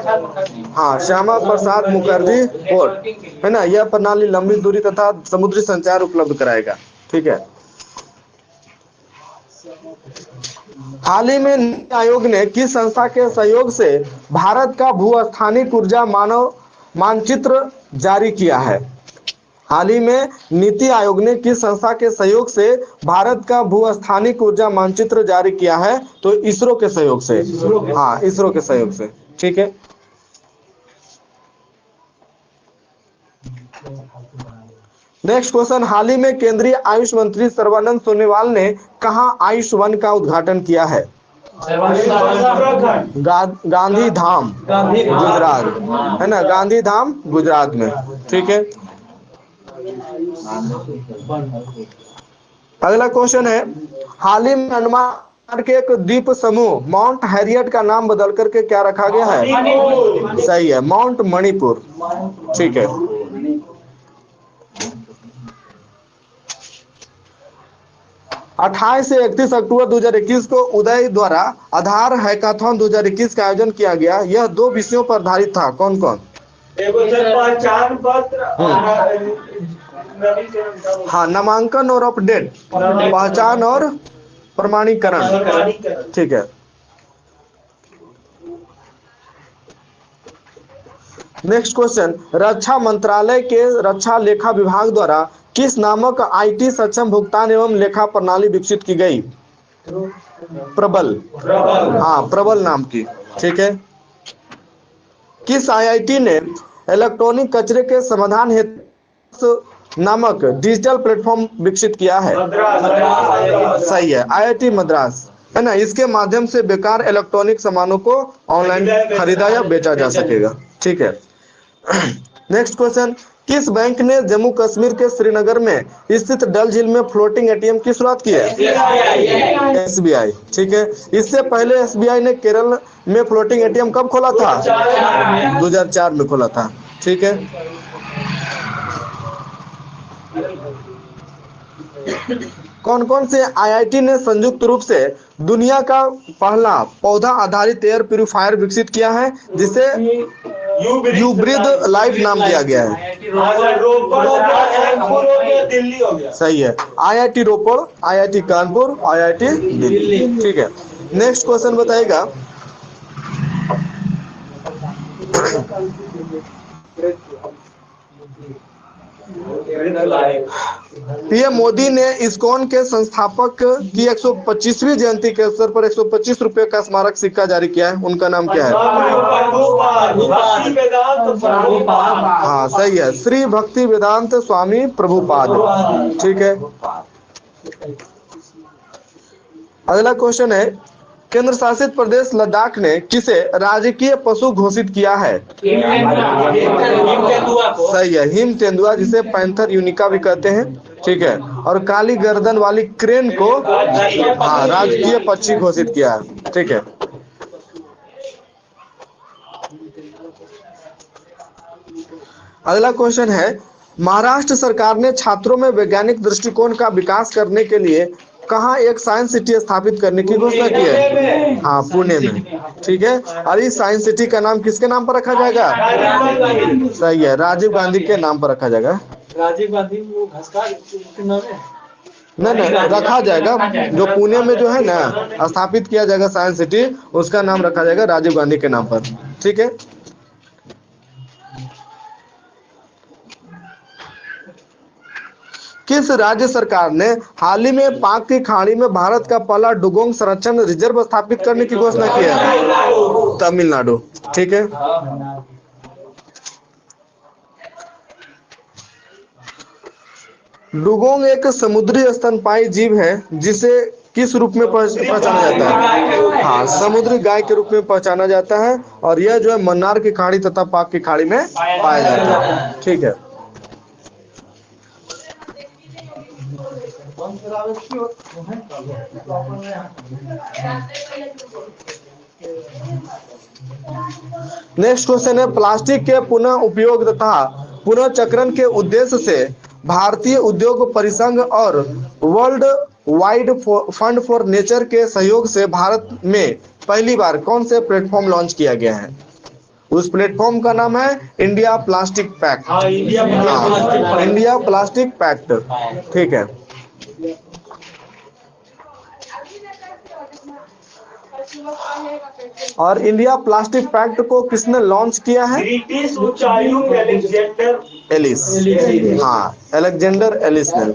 A: हाँ, श्यामा प्रसाद मुखर्जी पोर्ट, है ना। यह प्रणाली लंबी दूरी तथा समुद्री संचार उपलब्ध कराएगा। ठीक है, हाल ही में नीति आयोग ने किस संस्था के सहयोग से भारत का भूस्थानिक ऊर्जा मानव मानचित्र जारी किया है? हाल ही में नीति आयोग ने किस संस्था के सहयोग से भारत का भूस्थानिक ऊर्जा मानचित्र जारी किया है? तो इसरो के सहयोग से। हाँ, इसरो के सहयोग से। ठीक है, नेक्स्ट क्वेश्चन, हाल ही में केंद्रीय आयुष मंत्री सर्बानंद सोनोवाल ने कहां आयुष वन का उद्घाटन किया है? गांधी धाम गुजरात, है ना, गांधी धाम गुजरात में। ठीक है, अगला क्वेश्चन है, हाल ही में अंडमान के एक द्वीप समूह माउंट हैरियट का नाम बदल करके क्या रखा गया है? सही है, माउंट मणिपुर। ठीक है, 28 से 31 अक्टूबर 2021 को उदय द्वारा आधार हैकाथॉन 2021 का आयोजन किया गया। यह 2 विषयों पर आधारित था, कौन कौन? पहचान पत्र, हाँ, नामांकन और अपडेट, पहचान और प्रमाणीकरण। ठीक है, नेक्स्ट क्वेश्चन, रक्षा मंत्रालय के रक्षा लेखा विभाग द्वारा किस नामक आईटी सक्षम भुगतान एवं लेखा प्रणाली विकसित की गई? प्रबल। हाँ, प्रबल नाम की। ठीक है, किस आईआईटी ने इलेक्ट्रॉनिक कचरे के समाधान हेतु नामक डिजिटल प्लेटफॉर्म विकसित किया है? सही है, आईआईटी मद्रास। है ना, इसके माध्यम से बेकार इलेक्ट्रॉनिक सामानों को ऑनलाइन खरीदा या बेचा जा सकेगा। ठीक है। नेक्स्ट क्वेश्चन, किस बैंक ने जम्मू कश्मीर के श्रीनगर में स्थित डल झील में फ्लोटिंग एटीएम की शुरुआत की है? एसबीआई। ठीक है। इससे पहले एसबीआई ने केरल में फ्लोटिंग एटीएम कब खोला था? 2004 में खोला था। ठीक है। कौन कौन से आईआईटी ने संयुक्त रूप से दुनिया का पहला पौधा आधारित एयर प्यूरिफायर विकसित किया है, जिसे यू ब्रीथ लाइफ नाम दिया गया है?
B: दिल्ली हो गया।
A: सही है, आईआईटी रोपड़, आईआईटी कानपुर, आईआईटी दिल्ली। ठीक है। नेक्स्ट क्वेश्चन बताइएगा, पीएम मोदी ने इस्कॉन के संस्थापक की 125वीं जयंती के अवसर पर 125 रुपए का स्मारक सिक्का जारी किया है, उनका नाम क्या है? हाँ सही है, श्री भक्ति वेदांत स्वामी प्रभुपाद। ठीक है। अगला क्वेश्चन है, केंद्र शासित प्रदेश लद्दाख ने किसे राजकीय पशु घोषित किया है? सही है, हिम तेंदुआ, जिसे पैंथर यूनिका भी कहते हैं। ठीक है। और काली गर्दन वाली क्रेन को हाँ राजकीय पक्षी घोषित किया है। ठीक है। अगला क्वेश्चन है, महाराष्ट्र सरकार ने छात्रों में वैज्ञानिक दृष्टिकोण का विकास करने के लिए कहाँ एक साइंस सिटी स्थापित करने की घोषणा की है? हाँ पुणे में। ठीक है। और इस साइंस सिटी का नाम किसके नाम पर रखा जाएगा? सही है, राजीव गांधी के नाम पर रखा जाएगा।
B: राजीव गांधी वो
A: नहीं रखा जाएगा, जो पुणे में जो है ना स्थापित किया जाएगा साइंस सिटी, उसका नाम रखा जाएगा राजीव गांधी के नाम पर। ठीक है। किस राज्य सरकार ने हाल ही में पाक की खाड़ी में भारत का पहला डुगोंग संरक्षण रिजर्व स्थापित करने की घोषणा की है? तमिलनाडु। ठीक है। डुगोंग एक समुद्री स्तनपायी जीव है, जिसे किस रूप में पहचाना जाता है? हाँ समुद्री गाय के रूप में पहचाना जाता है, और यह जो है मन्नार की खाड़ी तथा पाक की खाड़ी में पाया जाता है। ठीक है। नेक्स्ट क्वेश्चन है, प्लास्टिक के पुनः उपयोग तथा पुनः चक्रण के उद्देश्य से भारतीय उद्योग परिसंघ और world wide fund for nature के सहयोग से भारत में पहली बार कौन से प्लेटफॉर्म लॉन्च किया गया है? उस प्लेटफॉर्म का नाम है India plastic pact. India plastic pact. ठीक है। और इंडिया प्लास्टिक पैक्ट को किसने लॉन्च किया है?
B: ब्रिटिश उच्चायुक्त अलेक्जेंडर
A: एलिस। हाँ अलेक्जेंडर एलिस ने।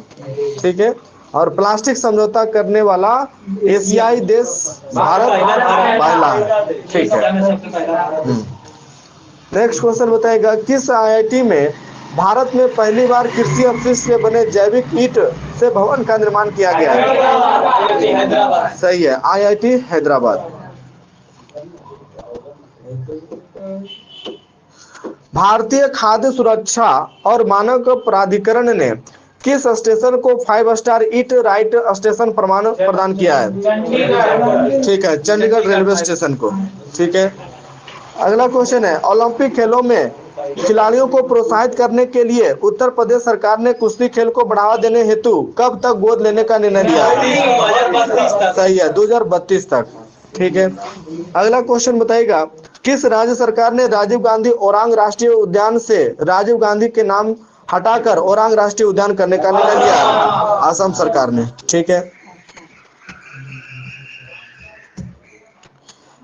A: ठीक है। और प्लास्टिक समझौता करने वाला एशियाई देश भारत पहला है। ठीक है। नेक्स्ट क्वेश्चन बताएगा, किस आईआईटी में भारत में पहली बार कृषि अपशिष्ट से बने जैविक ईंट से भवन का निर्माण किया गया है? सही है, आईआईटी हैदराबाद। भारतीय खाद्य सुरक्षा और मानक प्राधिकरण ने किस स्टेशन को 5 स्टार ईट राइट स्टेशन प्रमाण प्रदान किया है? ठीक है, चंडीगढ़ रेलवे स्टेशन को। ठीक है। अगला क्वेश्चन है, ओलंपिक खेलों में खिलाड़ियों को प्रोत्साहित करने के लिए उत्तर प्रदेश सरकार ने कुश्ती खेल को बढ़ावा देने हेतु कब तक गोद लेने का निर्णय लिया? सही है, 2032 तक। ठीक है। अगला क्वेश्चन बताइएगा, किस राज्य सरकार ने राजीव गांधी ओरांग राष्ट्रीय उद्यान से राजीव गांधी के नाम हटाकर ओरांग राष्ट्रीय उद्यान करने का निर्णय लिया? असम सरकार ने। ठीक है।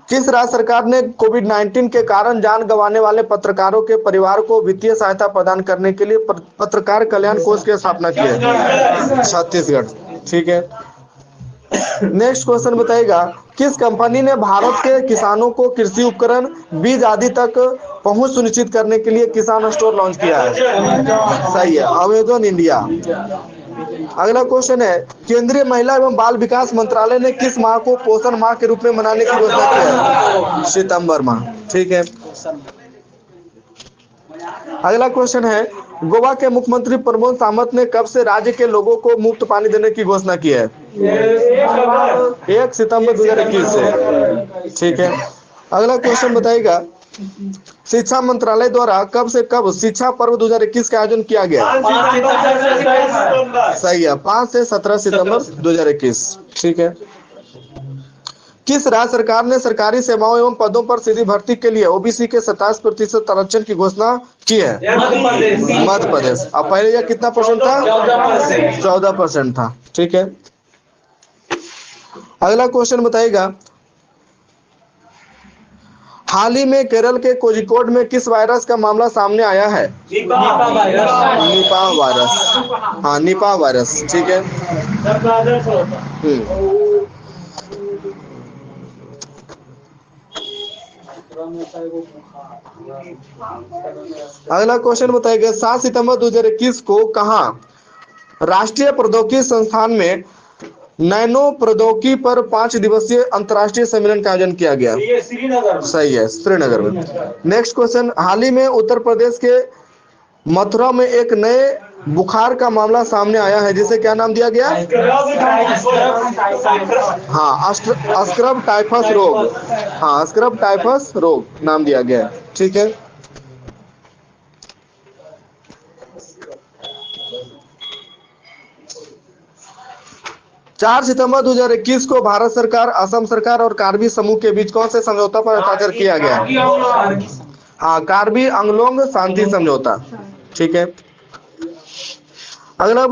A: किस राज्य सरकार ने कोविड-19 के कारण जान गंवाने वाले पत्रकारों के परिवार को वित्तीय सहायता प्रदान करने के लिए पत्रकार कल्याण कोष की स्थापना की है? छत्तीसगढ़। ठीक है। नेक्स्ट क्वेश्चन बताइएगा, किस कंपनी ने भारत के किसानों को कृषि उपकरण, बीज आदि तक पहुंच सुनिश्चित करने के लिए किसान स्टोर लॉन्च किया है? सही है, अमेजन इंडिया। अगला क्वेश्चन है, केंद्रीय महिला एवं बाल विकास मंत्रालय ने किस माह को पोषण माह के रूप में मनाने की घोषणा की है? सितंबर माह। ठीक है। अगला क्वेश्चन है, गोवा के मुख्यमंत्री प्रमोद सावंत ने कब से राज्य के लोगों को मुफ्त पानी देने की घोषणा की है? 1 सितंबर 2021 से। ठीक है। अगला क्वेश्चन बताइएगा, शिक्षा मंत्रालय द्वारा कब से कब शिक्षा पर्व 2021 का आयोजन किया गया? सही है, 5 से 17 सितंबर 2021। ठीक है। किस राज्य सरकार ने सरकारी सेवाओं एवं पदों पर सीधी भर्ती के लिए ओबीसी के 27% आरक्षण की घोषणा की है? मध्य प्रदेश। अब पहले यह कितना परसेंट था? 14% था। ठीक है। अगला क्वेश्चन बताइएगा, हाल ही में केरल के कोझिकोड में किस वायरस का मामला सामने आया है? Nipah virus. हाँ, निपाह वायरस। ठीक है। अगला क्वेश्चन बताइएगा, 7 सितंबर 2021 को कहाँ राष्ट्रीय प्रौद्योगिकी संस्थान में नैनो प्रौद्योगिकी पर 5 दिवसीय अंतर्राष्ट्रीय सम्मेलन का आयोजन किया गया?
B: श्रीनगर।
A: सही है, श्रीनगर में। नेक्स्ट क्वेश्चन, हाल ही में उत्तर प्रदेश के मथुरा में एक नए बुखार का मामला सामने आया है, जिसे क्या नाम दिया गया? हाँ, स्क्रब टाइफस रोग। हाँ, स्क्रब टाइफस रोग नाम दिया गया है। ठीक है। चार सितंबर 2021 को भारत सरकार, असम सरकार और कार्बी समूह के बीच कौन से समझौता पर हस्ताक्षर किया गया? हाँ, कार्बी आंगलोंग शांति समझौता। ठीक है। अगला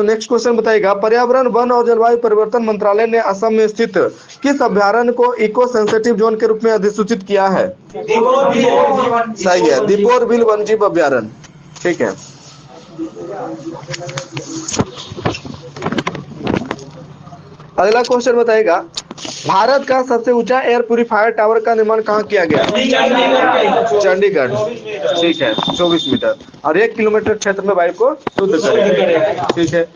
A: नेक्स्ट क्वेश्चन बताइएगा, पर्यावरण वन और जलवायु परिवर्तन मंत्रालय ने असम में स्थित किस अभ्यारण्य को इको सेंसिटिव जोन के रूप में अधिसूचित किया है? सही है, दीपोर बिल वन्यजीव अभ्यारण्य। ठीक है। अगला क्वेश्चन बताइएगा, भारत का सबसे ऊंचा एयर प्यूरिफायर टावर का निर्माण कहाँ किया गया? चंडीगढ़। ठीक है, 24 मीटर और 1 किलोमीटर क्षेत्र में वायु को शुद्ध करेगा। ठीक है।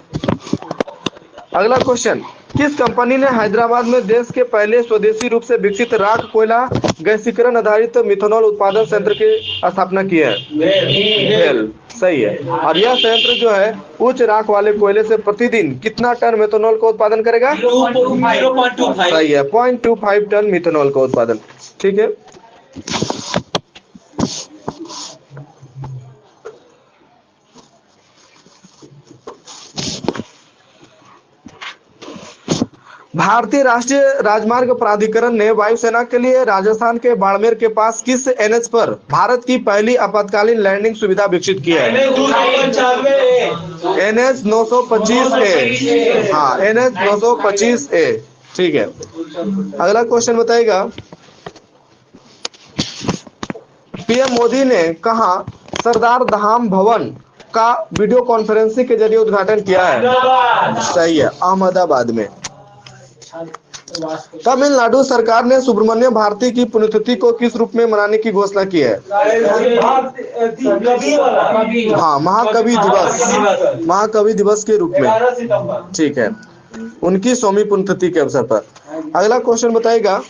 A: अगला क्वेश्चन, किस कंपनी ने हैदराबाद में देश के पहले स्वदेशी रूप से विकसित राख कोयला गैसीकरण आधारित मिथेनॉल उत्पादन संयंत्र की स्थापना की है? भेल। सही है। और यह संयंत्र जो है उच्च राख वाले कोयले से प्रतिदिन कितना टन मिथेनॉल का उत्पादन करेगा?
B: 0.25।
A: सही है, 0.25 टन मिथेनॉल का उत्पादन। ठीक है। भारतीय राष्ट्रीय राजमार्ग प्राधिकरण ने वायुसेना के लिए राजस्थान के बाड़मेर के पास किस एनएच पर भारत की पहली आपातकालीन लैंडिंग सुविधा विकसित की है? NH 925A। हाँ, NH 925A। ठीक है। अगला क्वेश्चन बताइएगा, पीएम मोदी ने कहा सरदार धाम भवन का वीडियो कॉन्फ्रेंसिंग के जरिए उद्घाटन किया है? सही है, अहमदाबाद में। तमिलनाडु सरकार ने सुब्रमण्यम भारती की पुण्यतिथि को किस रूप में मनाने की घोषणा की है? हाँ, महाकवि दिवस। महाकवि दिवस के रूप में। ठीक है, उनकी 100वीं पुण्यतिथि के अवसर पर। अगला क्वेश्चन बताइएगा,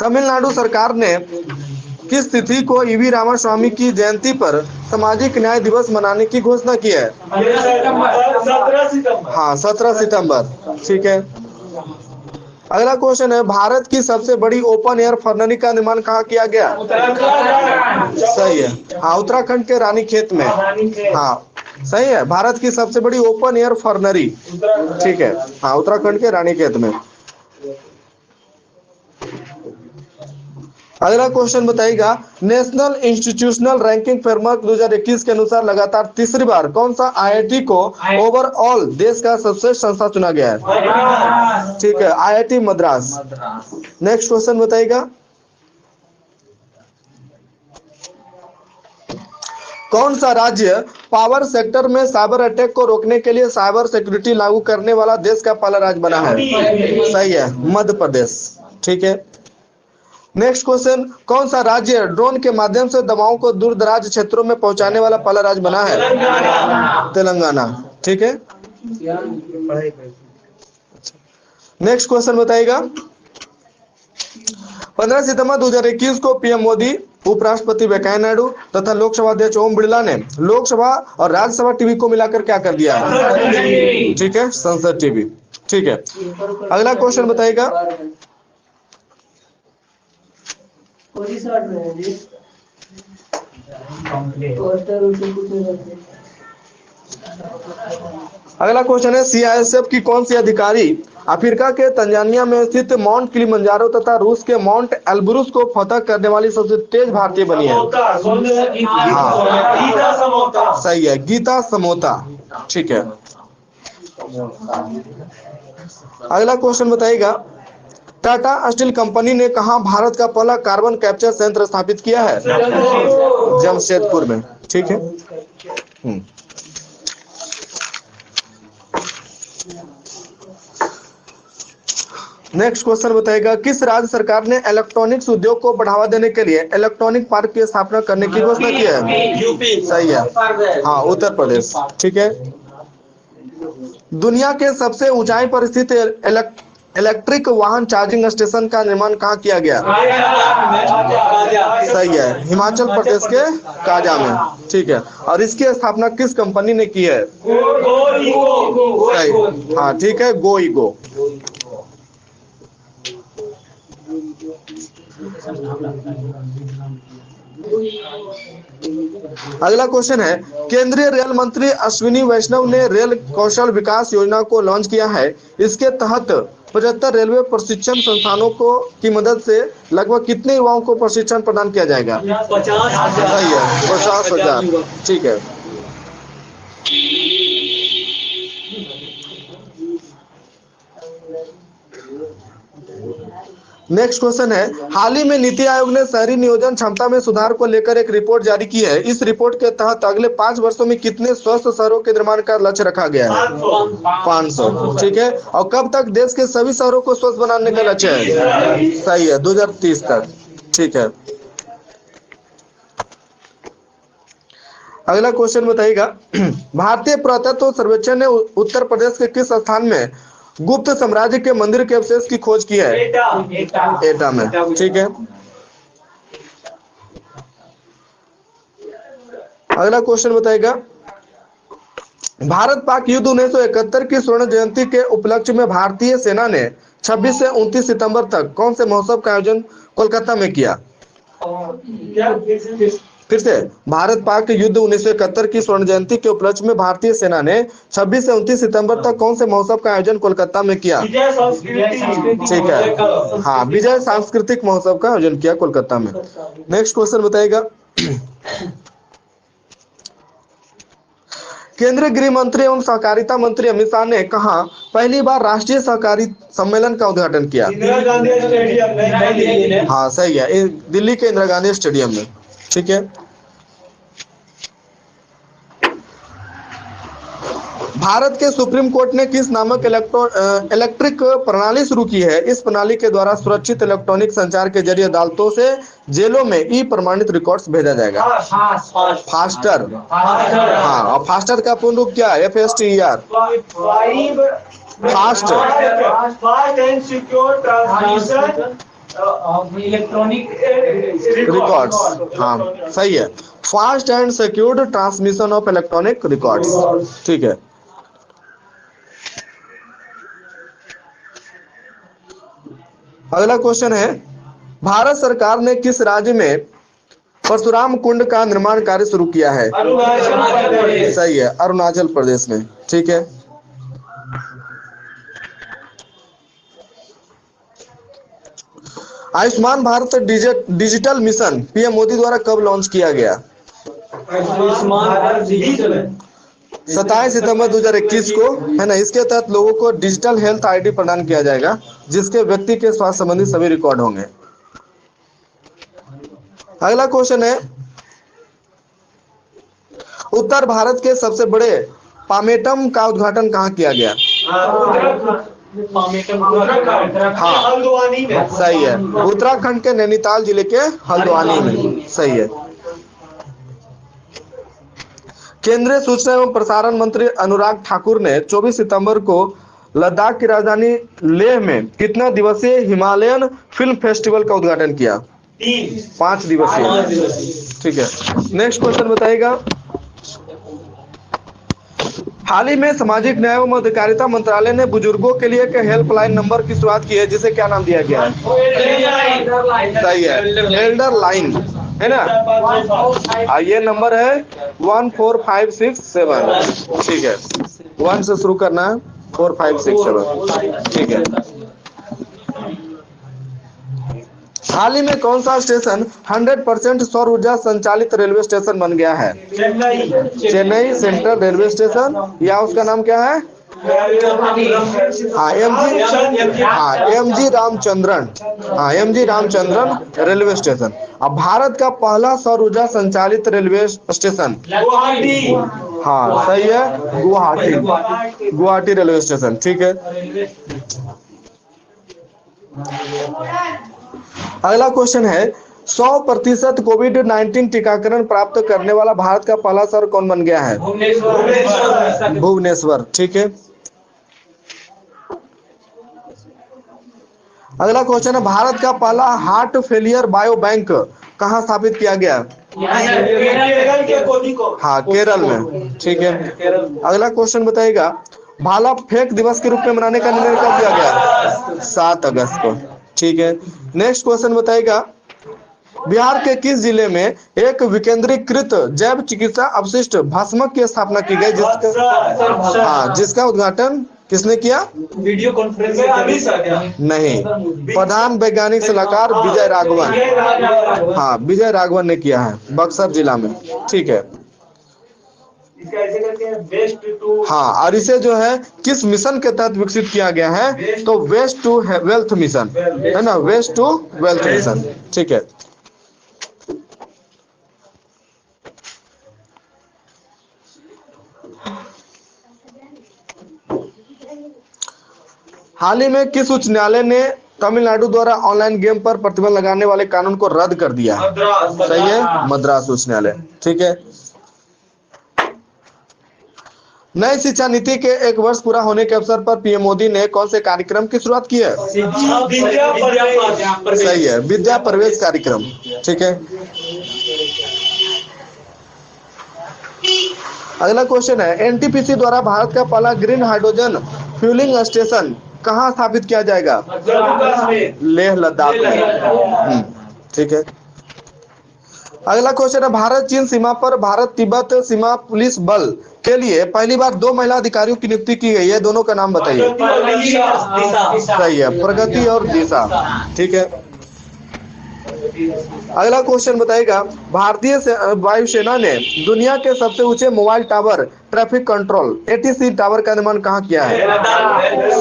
A: तमिलनाडु सरकार ने किस तिथि को ईवी रामास्वामी की जयंती पर सामाजिक न्याय दिवस मनाने की घोषणा की है?
B: 17 सितंबर।
A: हाँ, 17 सितंबर। ठीक है। अगला क्वेश्चन है, भारत की सबसे बड़ी ओपन एयर फर्नरी का निर्माण कहाँ किया गया? सही है। हाँ, उत्तराखंड के रानीखेत में। हाँ, सही है, भारत की सबसे बड़ी ओपन एयर फर्नरी। ठीक है। हाँ, उत्तराखंड के रानीखेत में। अगला क्वेश्चन बताइएगा, नेशनल इंस्टीट्यूशनल रैंकिंग फ्रेमवर्क 2021 के अनुसार लगातार तीसरी बार कौन सा आईआईटी को ओवरऑल देश का सर्वश्रेष्ठ संस्था चुना गया है? ठीक है, आईआईटी मद्रास। नेक्स्ट क्वेश्चन बताइएगा, कौन सा राज्य पावर सेक्टर में साइबर अटैक को रोकने के लिए साइबर सिक्योरिटी लागू करने वाला देश का पहला राज्य बना है? सही है, मध्य प्रदेश। ठीक है। नेक्स्ट क्वेश्चन, कौन सा राज्य ड्रोन के माध्यम से दवाओं को दूर दराज क्षेत्रों में पहुंचाने वाला पहला राज्य बना है? तेलंगाना। ठीक है। नेक्स्ट क्वेश्चन बताइएगा, 15 सितंबर 2021 को पीएम मोदी, उपराष्ट्रपति वेंकैया नायडू तथा लोकसभा अध्यक्ष ओम बिरला ने लोकसभा और राज्यसभा टीवी को मिलाकर क्या कर दिया है? ठीक है, संसद टीवी। ठीक है। अगला क्वेश्चन बताइएगा, अगला क्वेश्चन है, सीआईएसएफ की कौन सी अधिकारी अफ्रीका के तंजानिया में स्थित माउंट किलिमंजारो तथा रूस के माउंट एल्ब्रुस को फतह करने वाली सबसे तेज भारतीय बनी है?
B: गीता समोता।
A: सही है, गीता समोता। ठीक है। अगला क्वेश्चन बताइएगा, टाटा स्टील कंपनी ने कहा भारत का पहला कार्बन कैप्चर संयंत्र स्थापित किया है? जमशेदपुर में। ठीक है। नेक्स्ट क्वेश्चन बताएगा, किस राज्य सरकार ने इलेक्ट्रॉनिक्स उद्योग को बढ़ावा देने के लिए इलेक्ट्रॉनिक पार्क की स्थापना करने की घोषणा की है?
B: यूपी।
A: सही है, हाँ, उत्तर प्रदेश। ठीक है। दुनिया के सबसे ऊंचाई पर स्थित इलेक्ट्रिक वाहन चार्जिंग स्टेशन का निर्माण कहाँ किया गया? सही है, हिमाचल प्रदेश के काजा में। ठीक है। और इसकी स्थापना किस कंपनी ने की है? सही, हाँ, ठीक है, गोइगो। अगला क्वेश्चन है, केंद्रीय रेल मंत्री अश्विनी वैष्णव ने रेल कौशल विकास योजना को लॉन्च किया है। इसके तहत 75 रेलवे प्रशिक्षण संस्थानों को की मदद से लगभग कितने युवाओं को प्रशिक्षण प्रदान किया जाएगा?
B: 50,000।
A: सही है, 50,000। ठीक है। नेक्स्ट क्वेश्चन है, हाल ही में नीति आयोग ने शहरी नियोजन क्षमता में सुधार को लेकर एक रिपोर्ट जारी की है। इस रिपोर्ट के तहत अगले 5 वर्षों में कितने स्वस्थ शहरों के निर्माण का लक्ष्य रखा गया है? 500। ठीक है। और कब तक देश के सभी शहरों को स्वस्थ बनाने का लक्ष्य है? सही है, 2030 तक। ठीक है। अगला क्वेश्चन बताइएगा, भारतीय पुरातत्व सर्वेक्षण ने उत्तर प्रदेश के किस स्थान में गुप्त साम्राज्य के मंदिर के अवशेष की खोज की है? एटा में। ठीक है। अगला क्वेश्चन बताइएगा, भारत पाक युद्ध 1971 की स्वर्ण जयंती के उपलक्ष्य में भारतीय सेना ने 26 से 29 सितंबर तक कौन से महोत्सव का आयोजन कोलकाता में किया? फिर से, भारत पाक युद्ध 1971 की स्वर्ण जयंती के उपलक्ष्य में भारतीय सेना ने 26 से 29 सितंबर तक कौन से महोत्सव का आयोजन कोलकाता में किया? ठीक है, हाँ, विजय सांस्कृतिक महोत्सव का आयोजन किया कोलकाता में। नेक्स्ट क्वेश्चन बताइएगा, केंद्रीय गृह मंत्री एवं सहकारिता मंत्री अमित शाह ने कहा पहली बार राष्ट्रीय सहकारी सम्मेलन का उद्घाटन किया?
B: इंदिरा गांधी स्टेडियम नई दिल्ली में।
A: हाँ, सही है, दिल्ली के इंदिरा गांधी स्टेडियम में। ठीक है। भारत के सुप्रीम कोर्ट ने किस नामक इलेक्ट्रिक प्रणाली शुरू की है? इस प्रणाली के द्वारा सुरक्षित इलेक्ट्रॉनिक संचार के जरिए अदालतों से जेलों में ई प्रमाणित रिकॉर्ड्स भेजा जाएगा। फास्टर। हाँ, और फास्टर का पूर्ण रूप क्या है? FSTER। Fast
B: and secure transmission electronic
A: records. हाँ, सही है, fast and secured transmission of electronic records. ठीक है। अगला क्वेश्चन है, भारत सरकार ने किस राज्य में परशुराम कुंड का निर्माण कार्य शुरू किया है? सही है, अरुणाचल प्रदेश में। ठीक है। Ayushman Bharat digital mission PM Modi द्वारा कब लॉन्च किया गया? 27 सितंबर 2021 को, है ना। इसके तहत लोगों को डिजिटल हेल्थ आईडी प्रदान किया जाएगा, जिसके व्यक्ति के स्वास्थ्य संबंधी सभी रिकॉर्ड होंगे। अगला क्वेश्चन है, उत्तर भारत के सबसे बड़े पामेटम का उद्घाटन कहाँ किया गया? हाँ
B: हल्द्वानी में।
A: सही है, उत्तराखंड के नैनीताल जिले के हल्द्वानी में, सही है। केंद्रीय सूचना एवं प्रसारण मंत्री अनुराग ठाकुर ने 24 सितंबर को लद्दाख की राजधानी लेह में कितना दिवसीय हिमालयन फिल्म फेस्टिवल का उद्घाटन किया? 5 दिवसीय। ठीक है, नेक्स्ट क्वेश्चन बताइएगा। हाल ही में सामाजिक न्याय एवं अधिकारिता मंत्रालय ने बुजुर्गों के लिए एक हेल्पलाइन नंबर की शुरुआत की है, जिसे क्या नाम दिया गया है? सही है, एल्डर लाइन, है ना। ये नंबर है 14567। ठीक है, 1 से शुरू करना है, 4567। ठीक है। हाल ही में कौन सा स्टेशन 100% सौर ऊर्जा संचालित रेलवे स्टेशन बन गया है? चेन्नई सेंट्रल रेलवे स्टेशन, या उसका नाम क्या है? MG Ramachandran. MG Ramachandran railway station. अब भारत का पहला सौर ऊर्जा संचालित रेलवे स्टेशन? हाँ सही है, गुवाहाटी रेलवे स्टेशन। ठीक है, अगला क्वेश्चन है 100% कोविड-19 टीकाकरण प्राप्त करने वाला भारत का पहला शहर कौन बन गया है? भुवनेश्वर। ठीक है, अगला क्वेश्चन है भारत का पहला हार्ट फेलियर बायो बैंक कहाँ स्थापित किया गया?
B: केरल के कोझिकोड।
A: हाँ केरल में। ठीक है, अगला क्वेश्चन बताइएगा भाला फेंक दिवस के रूप में मनाने का निर्णय कब किया गया? 7 अगस्त को। ठीक है, नेक्स्ट क्वेश्चन बताइएगा बिहार के किस जिले में एक विकेंद्रीकृत जैव चिकित्सा अपशिष्ट भस्मक की स्थापना की गई, जिसका उद्घाटन किसने किया?
B: वीडियो कॉन्फ्रेंस
A: नहीं, प्रधान वैज्ञानिक सलाहकार विजय राघवन। हाँ विजय राघवन ने किया है, बक्सर जिला में। ठीक है, हाँ, और इसे जो है किस मिशन के तहत विकसित किया गया है? तो वेस्ट टू वेल्थ मिशन, है ना, वेस्ट टू वेल्थ मिशन। ठीक है, हाल ही में किस उच्च न्यायालय ने तमिलनाडु द्वारा ऑनलाइन गेम पर प्रतिबंध लगाने वाले कानून को रद्द कर दिया? सही है, मद्रास उच्च न्यायालय। ठीक है, नई शिक्षा नीति के 1 वर्ष पूरा होने के अवसर पर पीएम मोदी ने कौन से कार्यक्रम की शुरुआत की है? सही है, विद्या प्रवेश कार्यक्रम। ठीक है, अगला क्वेश्चन है एनटीपीसी द्वारा भारत का पहला ग्रीन हाइड्रोजन फ्यूलिंग स्टेशन कहाँ स्थापित किया जाएगा? लेह लद्दाख में। ठीक है, अगला क्वेश्चन है भारत चीन सीमा पर भारत तिब्बत सीमा पुलिस बल के लिए पहली बार 2 महिला अधिकारियों की नियुक्ति की गई है, दोनों का नाम बताइए। सही है, प्रगति और दिशा। ठीक है, अगला क्वेश्चन बताइएगा भारतीय वायुसेना ने दुनिया के सबसे ऊंचे mobile tower traffic control ATC tower का निर्माण कहाँ किया है?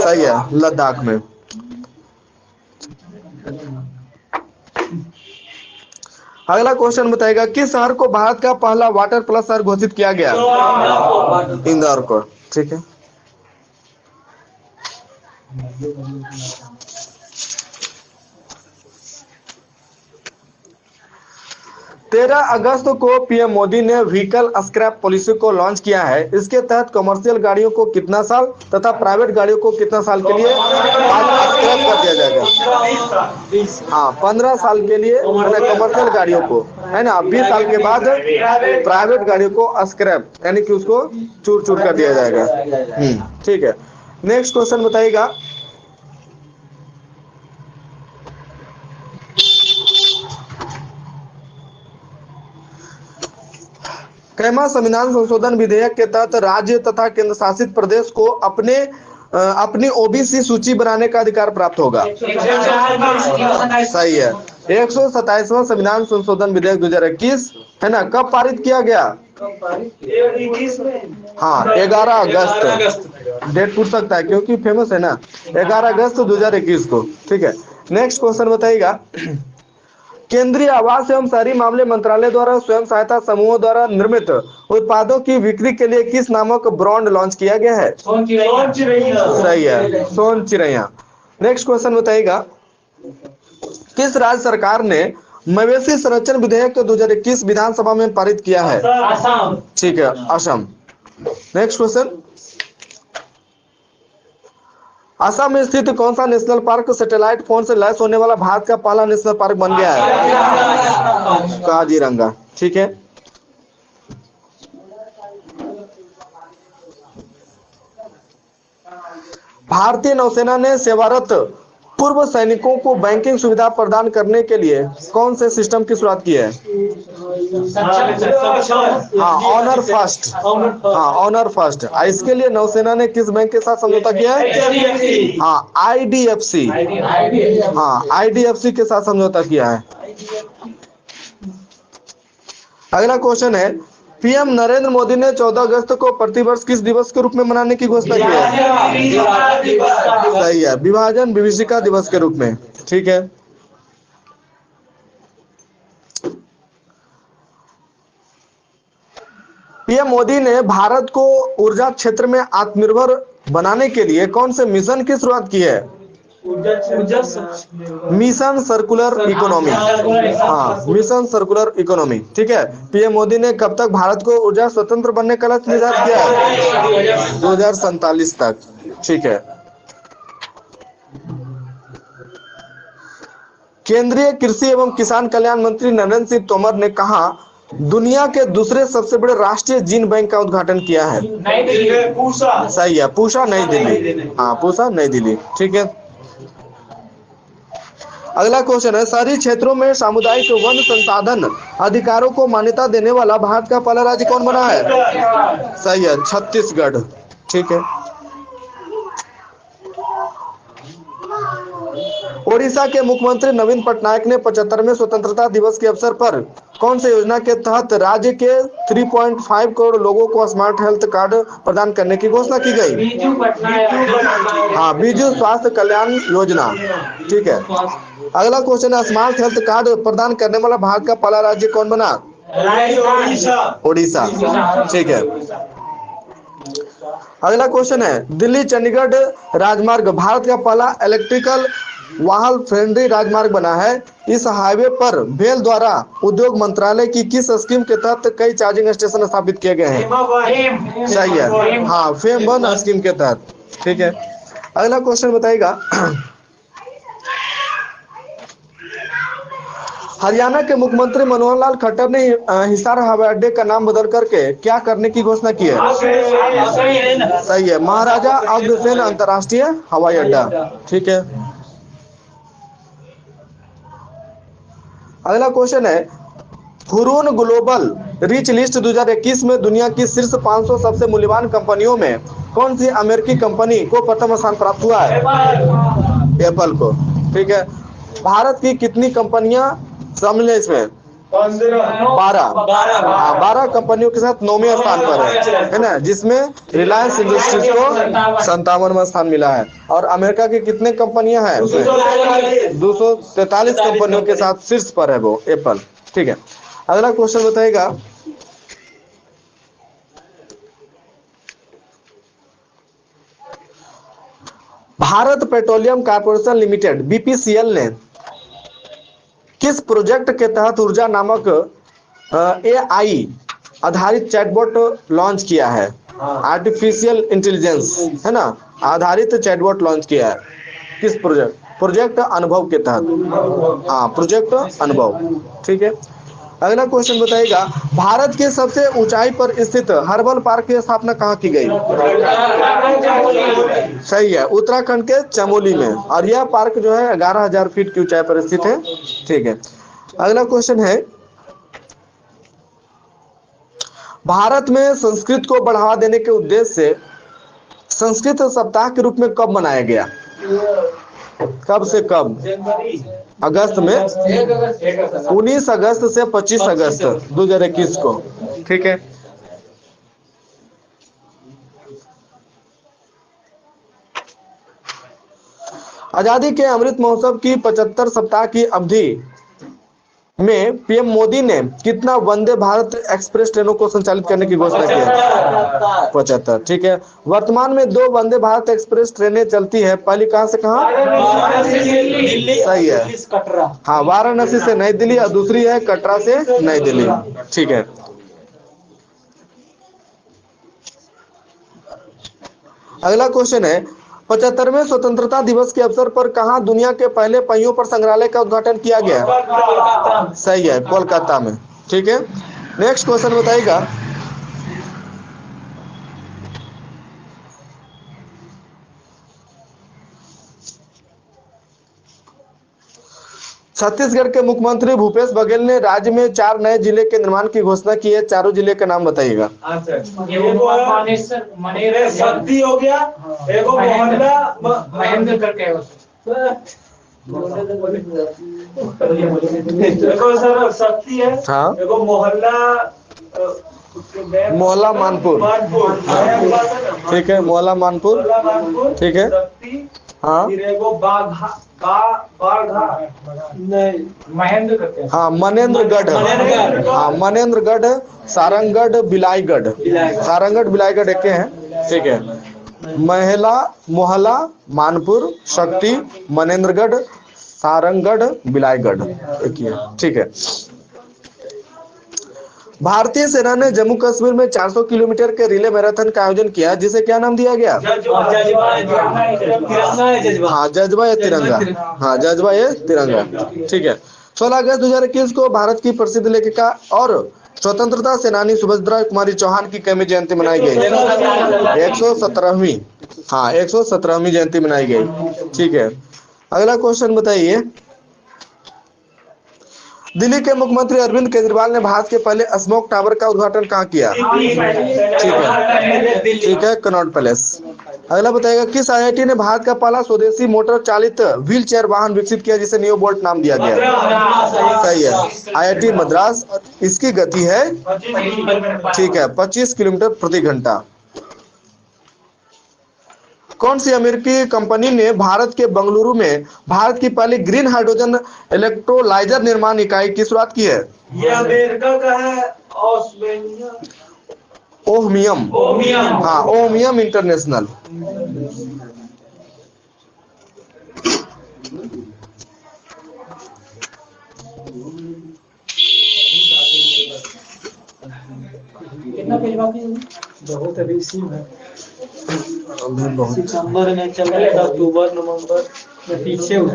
A: सही है, लद्दाख में। अगला क्वेश्चन बताइएगा किस शहर को भारत का पहला वाटर प्लस शहर घोषित किया गया? इंदौर को। ठीक है, तेरह अगस्त को पीएम मोदी ने व्हीकल स्क्रैप पॉलिसी को लॉन्च किया है। इसके तहत कमर्शियल गाड़ियों को कितना साल तथा प्राइवेट गाड़ियों को कितना साल के लिए स्क्रैप कर दिया जाएगा? हाँ 15 साल के लिए कमर्शियल गाड़ियों को, है ना, 20 साल के बाद प्राइवेट गाड़ियों को स्क्रैप यानी कि उसको चूर चूर कर दिया जाएगा। ठीक है, नेक्स्ट क्वेश्चन बताइएगा कैमा संविधान संशोधन विधेयक के तहत राज्य तथा केंद्र शासित प्रदेश को अपनी ओबीसी सूची बनाने का अधिकार प्राप्त होगा? सही है, 127वां संविधान संशोधन विधेयक 2021 है ना, कब पारित किया गया? हाँ 11 अगस्त, डेट पूछ सकता है क्योंकि फेमस है ना, 11 अगस्त 2021 को। ठीक है, नेक्स्ट क्वेश्चन बताइएगा केंद्रीय आवास एवं शहरी मामले मंत्रालय द्वारा स्वयं सहायता समूहों द्वारा निर्मित उत्पादों की बिक्री के लिए किस नामक ब्रांड लॉन्च किया गया है? सही है, सोन चिरैया। नेक्स्ट क्वेश्चन बताइएगा, किस राज्य सरकार ने मवेशी संरक्षण विधेयक 2021 विधानसभा में पारित किया है?
B: आसाम।
A: ठीक है, असम। नेक्स्ट क्वेश्चन, असम में स्थित कौन सा नेशनल पार्क सैटेलाइट फोन से लैस होने वाला भारत का पहला नेशनल पार्क बन गया है? काजीरंगा। ठीक है, भारतीय नौसेना ने सेवारत पूर्व सैनिकों को बैंकिंग सुविधा प्रदान करने के लिए कौन से सिस्टम की शुरुआत की है? हाँ, ऑनर फर्स्ट। हाँ, ऑनर फर्स्ट। इसके लिए नौसेना ने किस बैंक के साथ समझौता किया है? हाँ, आईडीएफसी। हाँ, आईडीएफसी के साथ समझौता किया है। अगला क्वेश्चन है, पीएम नरेंद्र मोदी ने 14 अगस्त को प्रतिवर्ष किस दिवस के रूप में मनाने की घोषणा की है? सही है, विभाजन विभीषिका दिवस के रूप में। ठीक है, पीएम मोदी ने भारत को ऊर्जा क्षेत्र में आत्मनिर्भर बनाने के लिए कौन से मिशन की शुरुआत की है? Mission circular economy. हाँ, मिशन सर्कुलर इकोनॉमी। ठीक है, पीएम मोदी ने कब तक भारत को ऊर्जा स्वतंत्र बनने का लक्ष्य निर्धारित किया है? 2047 तक। ठीक है, केंद्रीय कृषि एवं किसान कल्याण मंत्री नरेंद्र सिंह तोमर ने कहा दुनिया के दूसरे सबसे बड़े राष्ट्रीय जीन बैंक का उद्घाटन किया है? पूसा। सही है, पूसा नई दिल्ली। हाँ, पूसा नई दिल्ली। ठीक है, अगला क्वेश्चन है, शहरी क्षेत्रों में सामुदायिक वन संसाधन अधिकारों को मान्यता देने वाला भारत का पहला राज्य कौन बना है? सही है, छत्तीसगढ़। ठीक है, ओडिशा के मुख्यमंत्री नवीन पटनायक ने 75वें स्वतंत्रता दिवस के अवसर पर कौन सी योजना के तहत राज्य के 3.5 करोड़ लोगों को स्मार्ट हेल्थ कार्ड प्रदान करने की घोषणा की गई? हाँ, बीजू स्वास्थ्य कल्याण योजना। ठीक है, अगला क्वेश्चन है, स्मार्ट हेल्थ कार्ड प्रदान करने वाला भारत का पहला राज्य कौन बना? ओडिशा। ठीक है, अगला क्वेश्चन है, दिल्ली चंडीगढ़ राजमार्ग भारत का पहला इलेक्ट्रिकल वाहन फ्रेंडली राजमार्ग बना है। इस हाईवे पर बेल द्वारा उद्योग मंत्रालय की किस स्कीम के तहत कई चार्जिंग स्टेशन स्थापित किए गए हैं? सही है, हाँ, फेम 1 स्कीम के तहत। ठीक है, अगला क्वेश्चन बताइएगा, हरियाणा के मुख्यमंत्री मनोहर लाल खट्टर ने हिसार हवाई अड्डे का नाम बदल करके क्या करने की घोषणा की है? सही है, महाराजा अग्रसेन अंतर्राष्ट्रीय हवाई अड्डा। ठीक है, अगला क्वेश्चन है, हुरून ग्लोबल रिच लिस्ट 2021 में दुनिया की शीर्ष 500 सबसे मूल्यवान कंपनियों में कौन सी अमेरिकी कंपनी को प्रथम स्थान प्राप्त हुआ है? एप्पल को। ठीक है, भारत की कितनी कंपनियां शामिल है इसमें? 12 कंपनियों के साथ 9वें स्थान पर है ना, जिसमें रिलायंस इंडस्ट्रीज को 57वां स्थान मिला है। और अमेरिका की कितने कंपनियां हैं उसमें? 243 कंपनियों के साथ शीर्ष पर है वो एप्पल। ठीक है, अगला क्वेश्चन बताइएगा, Bharat petroleum corporation limited BPCL ने किस प्रोजेक्ट के तहत ऊर्जा नामक एआई आधारित चैटबॉट लॉन्च किया है? आर्टिफिशियल इंटेलिजेंस है ना, आधारित चैटबॉट लॉन्च किया है। किस प्रोजेक्ट अनुभव के तहत। हाँ, प्रोजेक्ट अनुभव। ठीक है, अगला क्वेश्चन बताइएगा, भारत के सबसे ऊंचाई पर स्थित हर्बल पार्क की स्थापना कहाँ की गई? सही है, उत्तराखंड के चमोली में। और यह पार्क जो है 11,000 फीट की ऊंचाई पर स्थित है। ठीक है, अगला क्वेश्चन है, भारत में संस्कृत को बढ़ावा देने के उद्देश्य से संस्कृत सप्ताह के रूप में कब मनाया गया? कब से कब? अगस्त में 19 अगस्त से 25 अगस्त 2021 को। ठीक है, आजादी के अमृत महोत्सव की 75 सप्ताह की अवधि में पीएम मोदी ने कितना वंदे भारत एक्सप्रेस ट्रेनों को संचालित करने की घोषणा की है? 75। ठीक है। वर्तमान में 2 वंदे भारत एक्सप्रेस ट्रेनें चलती है, पहली कहां से कहां?
B: दिल्ली
A: सही है।
B: दिल्ली से कटरा।
A: हाँ, वाराणसी से नई दिल्ली और दूसरी है कटरा से नई दिल्ली। ठीक है। अगला क्वेश्चन है 75वें स्वतंत्रता दिवस के अवसर पर कहां दुनिया के पहले पहियों पर संग्रहालय का उद्घाटन किया गया?
B: कोलकाता।
A: सही है, कोलकाता में। ठीक है। नेक्स्ट क्वेश्चन बताइएगा, छत्तीसगढ़ के मुख्यमंत्री भूपेश बघेल ने राज्य में 4 नए जिले के निर्माण की घोषणा की है। चारों जिले का नाम बताइएगा।
B: मनेर शक्ति हो गया, एगो मोहल्ला
C: महेंद्र करके
B: देखो सर शक्ति है।
A: हाँ।
B: एगो मोहल्ला
A: मोहल्ला मानपुर। ठीक है, मोहल्ला मानपुर। ठीक है।
B: शक्ति।
A: हाँ।
B: फिर एगो बाघा नहीं
C: महेंद्र करके।
A: हाँ, मनेन्द्रगढ़। हाँ, मनेन्द्रगढ़, सारंगगढ़, बिलाईगढ़। सारंगगढ़ बिलाईगढ़ एक हैं। ठीक है। मोहल्ला मानपुर, शक्ति, मनेन्द्रगढ़, सारंगगढ़, बिलाईगढ़ एक ही है। ठीक है। भारतीय सेना ने जम्मू कश्मीर में 400 किलोमीटर के रिले मैराथन का आयोजन किया, जिसे क्या नाम दिया गया? हाँ, जज्बा ए तिरंगा। हाँ, जज्बा ए तिरंगा। ठीक है। 16 अगस्त 2021 को भारत की प्रसिद्ध लेखिका और स्वतंत्रता सेनानी सुभद्रा कुमारी चौहान की कितवीं जयंती मनाई गई? 117वीं। हाँ, 117वीं जयंती मनाई गई। ठीक है। अगला क्वेश्चन बताइए, दिल्ली के मुख्यमंत्री अरविंद केजरीवाल ने भारत के पहले स्मोक टावर का उद्घाटन कहाँ किया? ठीक है, कनॉट पैलेस। अगला बताइएगा, किस आईआईटी ने भारत का पहला स्वदेशी मोटर चालित व्हील चेयर वाहन विकसित किया, जिसे नियो बोल्ट नाम दिया गया? सही है, आईआईटी मद्रास। इसकी गति है, ठीक है, 25 किलोमीटर प्रति घंटा। कौन सी अमेरिकी कंपनी ने भारत के बेंगलुरु में भारत की पहली ग्रीन हाइड्रोजन इलेक्ट्रोलाइजर निर्माण इकाई की शुरुआत की है?
B: ये अमेरिका का है, ऑस्ट्रेलिया।
A: ओहमियम। हाँ, ओहमियम इंटरनेशनल।
C: कितना पेज बाकी है?
B: बहुत अभी इसी में
A: बहुत
B: सितंबर में चल रहा है, अक्टूबर नवंबर
C: मैं पीछे हूँ।